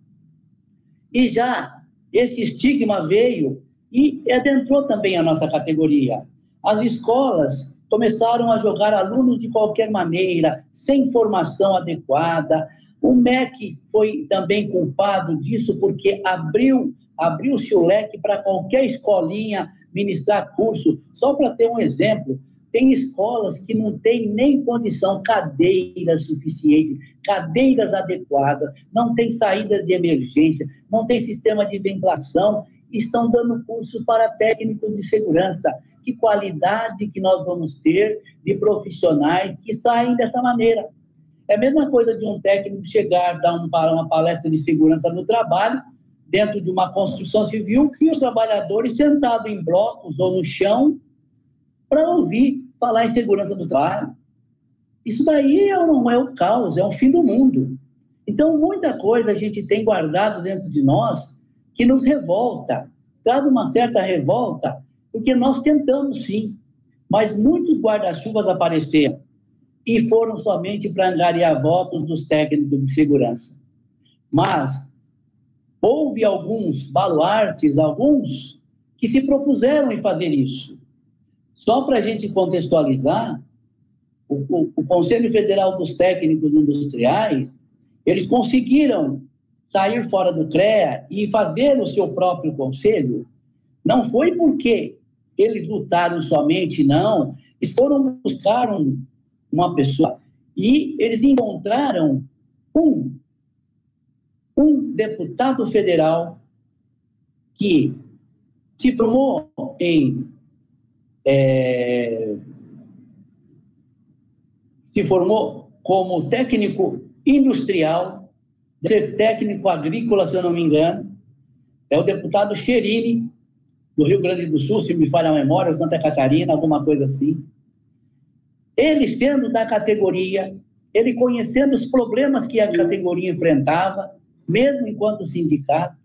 E já esse estigma veio e adentrou também a nossa categoria. As escolas começaram a jogar alunos de qualquer maneira, sem formação adequada. O MEC foi também culpado disso, porque abriu-se o leque para qualquer escolinha ministrar curso. Só para ter um exemplo, tem escolas que não têm nem condição, cadeiras suficientes, cadeiras adequadas, não tem saídas de emergência, não tem sistema de ventilação, estão dando curso para técnicos de segurança. Que qualidade que nós vamos ter de profissionais que saem dessa maneira? É a mesma coisa de um técnico chegar, dar uma palestra de segurança no trabalho, dentro de uma construção civil, e os trabalhadores sentados em blocos ou no chão para ouvir falar em segurança do trabalho. Isso daí não é o caos, é o fim do mundo. Então, muita coisa a gente tem guardado dentro de nós que nos revolta, traz uma certa revolta, porque nós tentamos sim, mas muitos guarda-chuvas apareceram e foram somente para angariar votos dos técnicos de segurança. Mas houve alguns baluartes, alguns que se propuseram em fazer isso. Só para a gente contextualizar, o Conselho Federal dos Técnicos Industriais, eles conseguiram sair fora do CREA e fazer o seu próprio conselho. Não foi porque eles lutaram somente, não. Eles foram buscar uma pessoa e eles encontraram um deputado federal que se formou como técnico industrial, ser técnico agrícola, se eu não me engano, é o deputado Cherini, do Rio Grande do Sul, se me falha a memória, Santa Catarina, alguma coisa assim. Ele sendo da categoria, ele conhecendo os problemas que a categoria enfrentava, mesmo enquanto sindicato,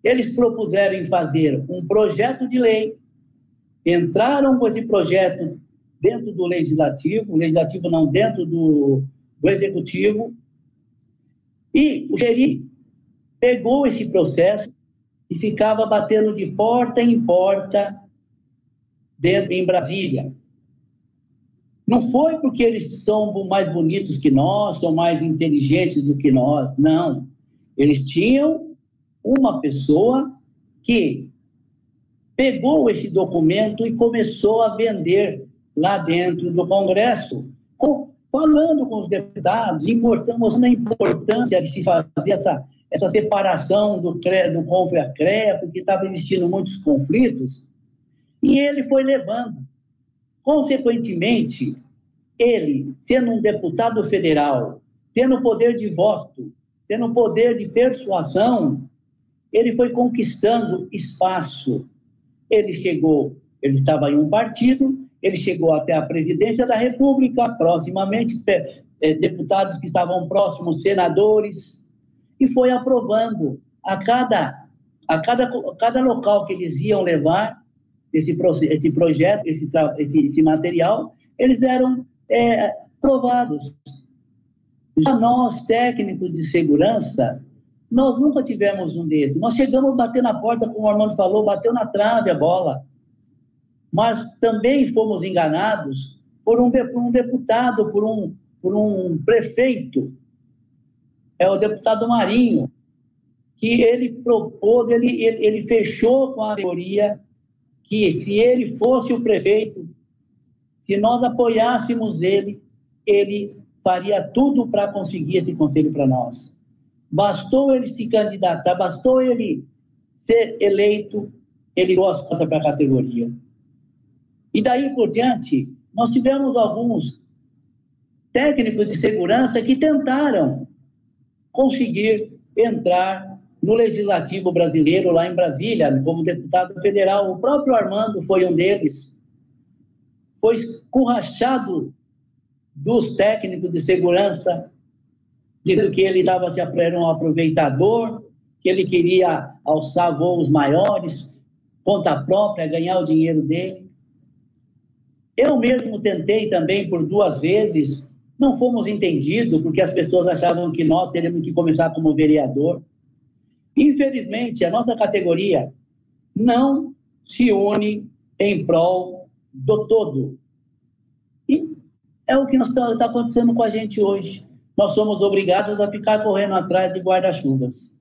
eles propuseram em fazer um projeto de lei, entraram com esse projeto dentro do legislativo não, dentro do executivo, e o Cherini pegou esse processo e ficava batendo de porta em porta em Brasília. Não foi porque eles são mais bonitos que nós, são mais inteligentes do que nós, não. Eles tinham uma pessoa que pegou esse documento e começou a vender lá dentro do Congresso, falando com os deputados, mostrando a importância de se fazer essa separação do CONFRE-CREA, porque estava existindo muitos conflitos, e ele foi levando. Consequentemente, ele, sendo um deputado federal, tendo poder de voto, tendo poder de persuasão, ele foi conquistando espaço. Ele estava em um partido, ele chegou até a presidência da República, proximamente, deputados que estavam próximos, senadores, e foi aprovando a cada local que eles iam levar esse projeto, esse material, eles eram aprovados. Já nós, técnicos de segurança, nós nunca tivemos um desses. Nós chegamos a bater na porta, como o Armando falou, bateu na trave a bola. Mas também fomos enganados por um deputado, por um prefeito, é o deputado Marinho, que ele propôs, ele fechou com a teoria que se ele fosse o prefeito, se nós apoiássemos ele faria tudo para conseguir esse conselho para nós. Bastou ele se candidatar, bastou ele ser eleito, ele gosta para a categoria. E daí por diante, nós tivemos alguns técnicos de segurança que tentaram conseguir entrar no Legislativo brasileiro, lá em Brasília, como deputado federal. O próprio Armando foi um deles. Foi escurrachado dos técnicos de segurança, dizendo que ele era um aproveitador, que ele queria alçar voos maiores, conta própria, ganhar o dinheiro dele. Eu mesmo tentei também por 2 vezes não fomos entendidos, porque as pessoas achavam que nós teríamos que começar como vereador. Infelizmente, a nossa categoria não se une em prol do todo. E é o que está acontecendo com a gente hoje. Nós somos obrigados a ficar correndo atrás de guarda-chuvas.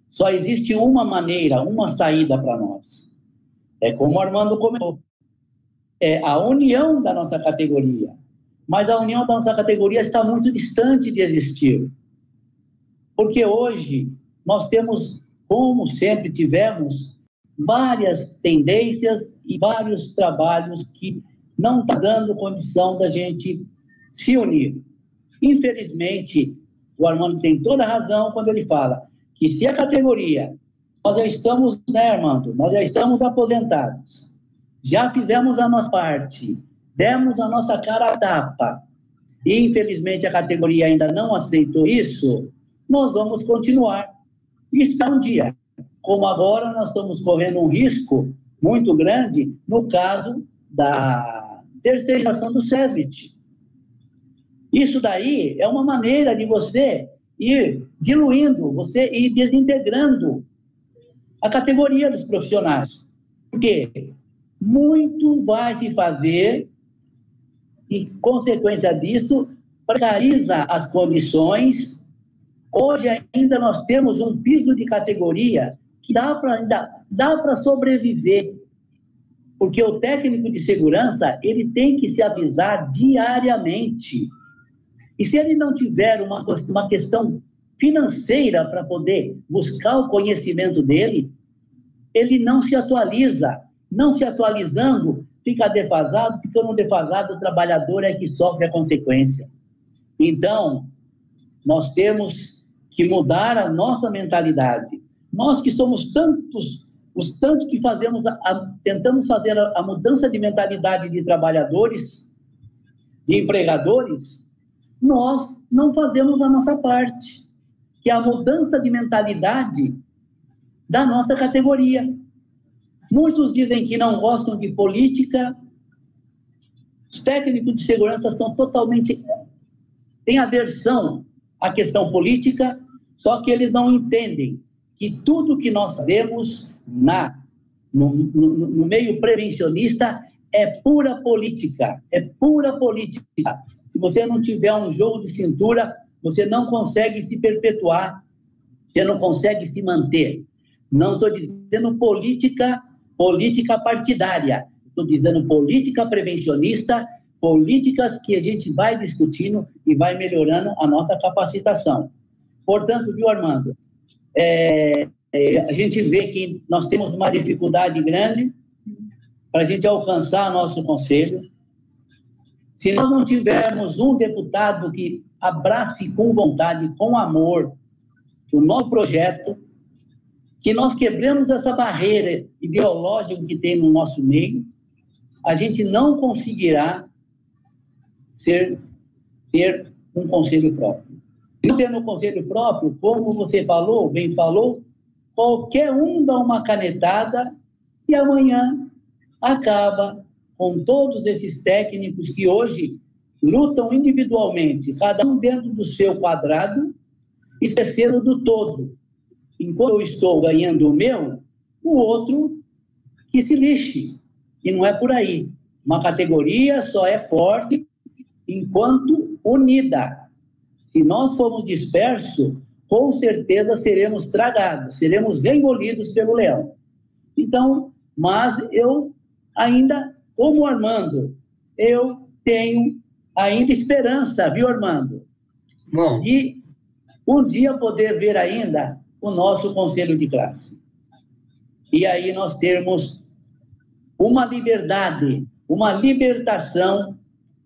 Só existe uma maneira, uma saída para nós. É como o Armando comentou. É a união da nossa categoria. Mas a união da nossa categoria está muito distante de existir. Porque hoje nós temos, como sempre tivemos, várias tendências e vários trabalhos que não estão dando condição da gente se unir. Infelizmente, o Armando tem toda a razão quando ele fala que se a categoria, nós já estamos, né, Armando? Nós já estamos aposentados, já fizemos a nossa parte, demos a nossa cara a tapa, e infelizmente a categoria ainda não aceitou isso, nós vamos continuar. E está um dia. Como agora nós estamos correndo um risco muito grande no caso da terceirização do SESMIT. Isso daí é uma maneira de você ir diluindo, você ir desintegrando a categoria dos profissionais. Porque muito vai se fazer e, consequência disso, precariza as condições. Hoje ainda nós temos um piso de categoria que dá para sobreviver, porque o técnico de segurança ele tem que se avisar diariamente. E se ele não tiver uma questão financeira para poder buscar o conhecimento dele, ele não se atualiza. Não se atualizando, fica defasado, ficando defasado, o trabalhador é que sofre a consequência. Então, nós temos que mudar a nossa mentalidade. Nós que somos tantos, os tantos que fazemos tentamos fazer a mudança de mentalidade de trabalhadores, de empregadores, nós não fazemos a nossa parte, que é a mudança de mentalidade da nossa categoria. Muitos dizem que não gostam de política. Os técnicos de segurança são totalmente... têm aversão à questão política, só que eles não entendem que tudo que nós sabemos no meio prevencionista é pura política, é pura política. Se você não tiver um jogo de cintura, você não consegue se perpetuar, você não consegue se manter. Não estou dizendo política partidária, estou dizendo política prevencionista, políticas que a gente vai discutindo e vai melhorando a nossa capacitação. Portanto, viu, Armando, a gente vê que nós temos uma dificuldade grande para a gente alcançar nosso conselho. Se nós não tivermos um deputado que abrace com vontade, com amor, o nosso projeto, que nós quebremos essa barreira ideológica que tem no nosso meio, a gente não conseguirá ter um conselho próprio. Não tendo um conselho próprio, como você falou, bem falou, qualquer um dá uma canetada e amanhã acaba com todos esses técnicos que hoje lutam individualmente, cada um dentro do seu quadrado, esquecendo do todo. Enquanto eu estou ganhando o meu, o outro que se lixe. E não é por aí. Uma categoria só é forte enquanto unida. Se nós formos dispersos, com certeza seremos tragados, seremos engolidos pelo leão. Então, mas eu ainda, como Armando, eu tenho ainda esperança, viu, Armando? Bom. De um dia poder ver ainda o nosso conselho de classe. E aí nós termos uma liberdade, uma libertação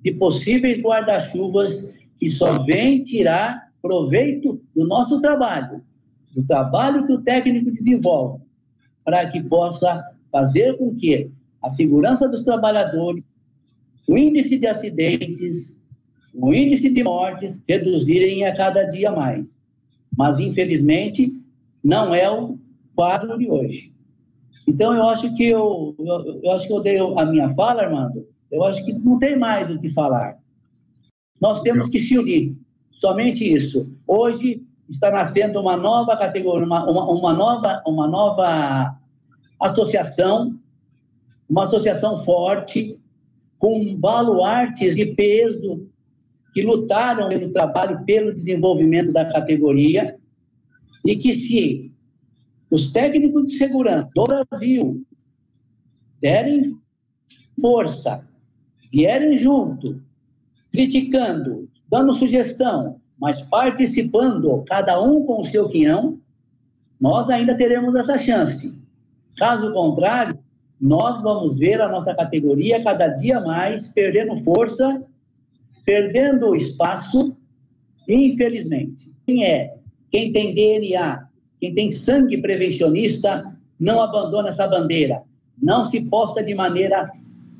de possíveis guarda-chuvas que só vem tirar proveito do nosso trabalho, do trabalho que o técnico desenvolve, para que possa fazer com que a segurança dos trabalhadores, o índice de acidentes, o índice de mortes reduzirem a cada dia mais. Mas, infelizmente, não é o quadro de hoje. Então, eu acho que eu dei a minha fala, Armando. Eu acho que não tem mais o que falar. Nós temos que se unir, somente isso. Hoje está nascendo uma nova categoria, uma nova associação, uma associação forte, com baluartes de peso, que lutaram pelo trabalho, pelo desenvolvimento da categoria, e que se os técnicos de segurança do Brasil derem força, vierem junto, criticando, dando sugestão, mas participando, cada um com o seu quinhão, nós ainda teremos essa chance. Caso contrário, nós vamos ver a nossa categoria cada dia mais perdendo força, perdendo espaço, infelizmente. Quem tem DNA, quem tem sangue prevencionista, não abandona essa bandeira. Não se posta de maneira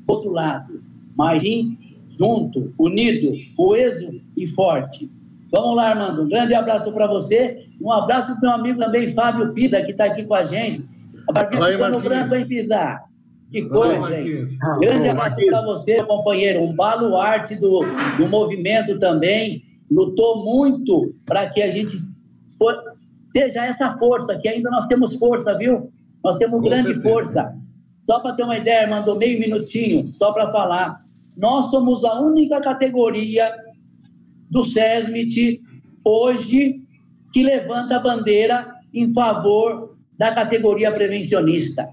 outro lado, mas sim junto, unido, coeso e forte. Vamos lá, Armando. Um grande abraço para você. Um abraço para o meu amigo também, Fábio Pisa, que está aqui com a gente. A barbinha ficando branco, hein, Pisa? Que coisa, hein? Grande abraço para você, companheiro. Um baluarte do movimento também. Lutou muito para que a gente seja essa força, que ainda nós temos força, viu? Nós temos grande força. Só para ter uma ideia, Armando, meio minutinho, só para falar. Nós somos a única categoria do SESMIT hoje que levanta a bandeira em favor da categoria prevencionista.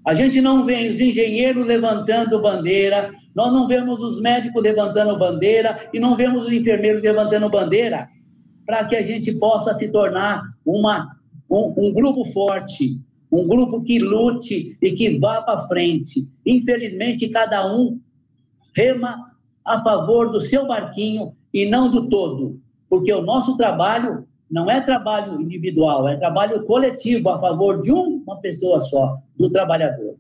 A gente não vê os engenheiros levantando bandeira, nós não vemos os médicos levantando bandeira e não vemos os enfermeiros levantando bandeira para que a gente possa se tornar um grupo forte, um grupo que lute e que vá para frente. Infelizmente, cada um rema a favor do seu barquinho e não do todo, porque o nosso trabalho não é trabalho individual, é trabalho coletivo a favor de uma pessoa só, do trabalhador.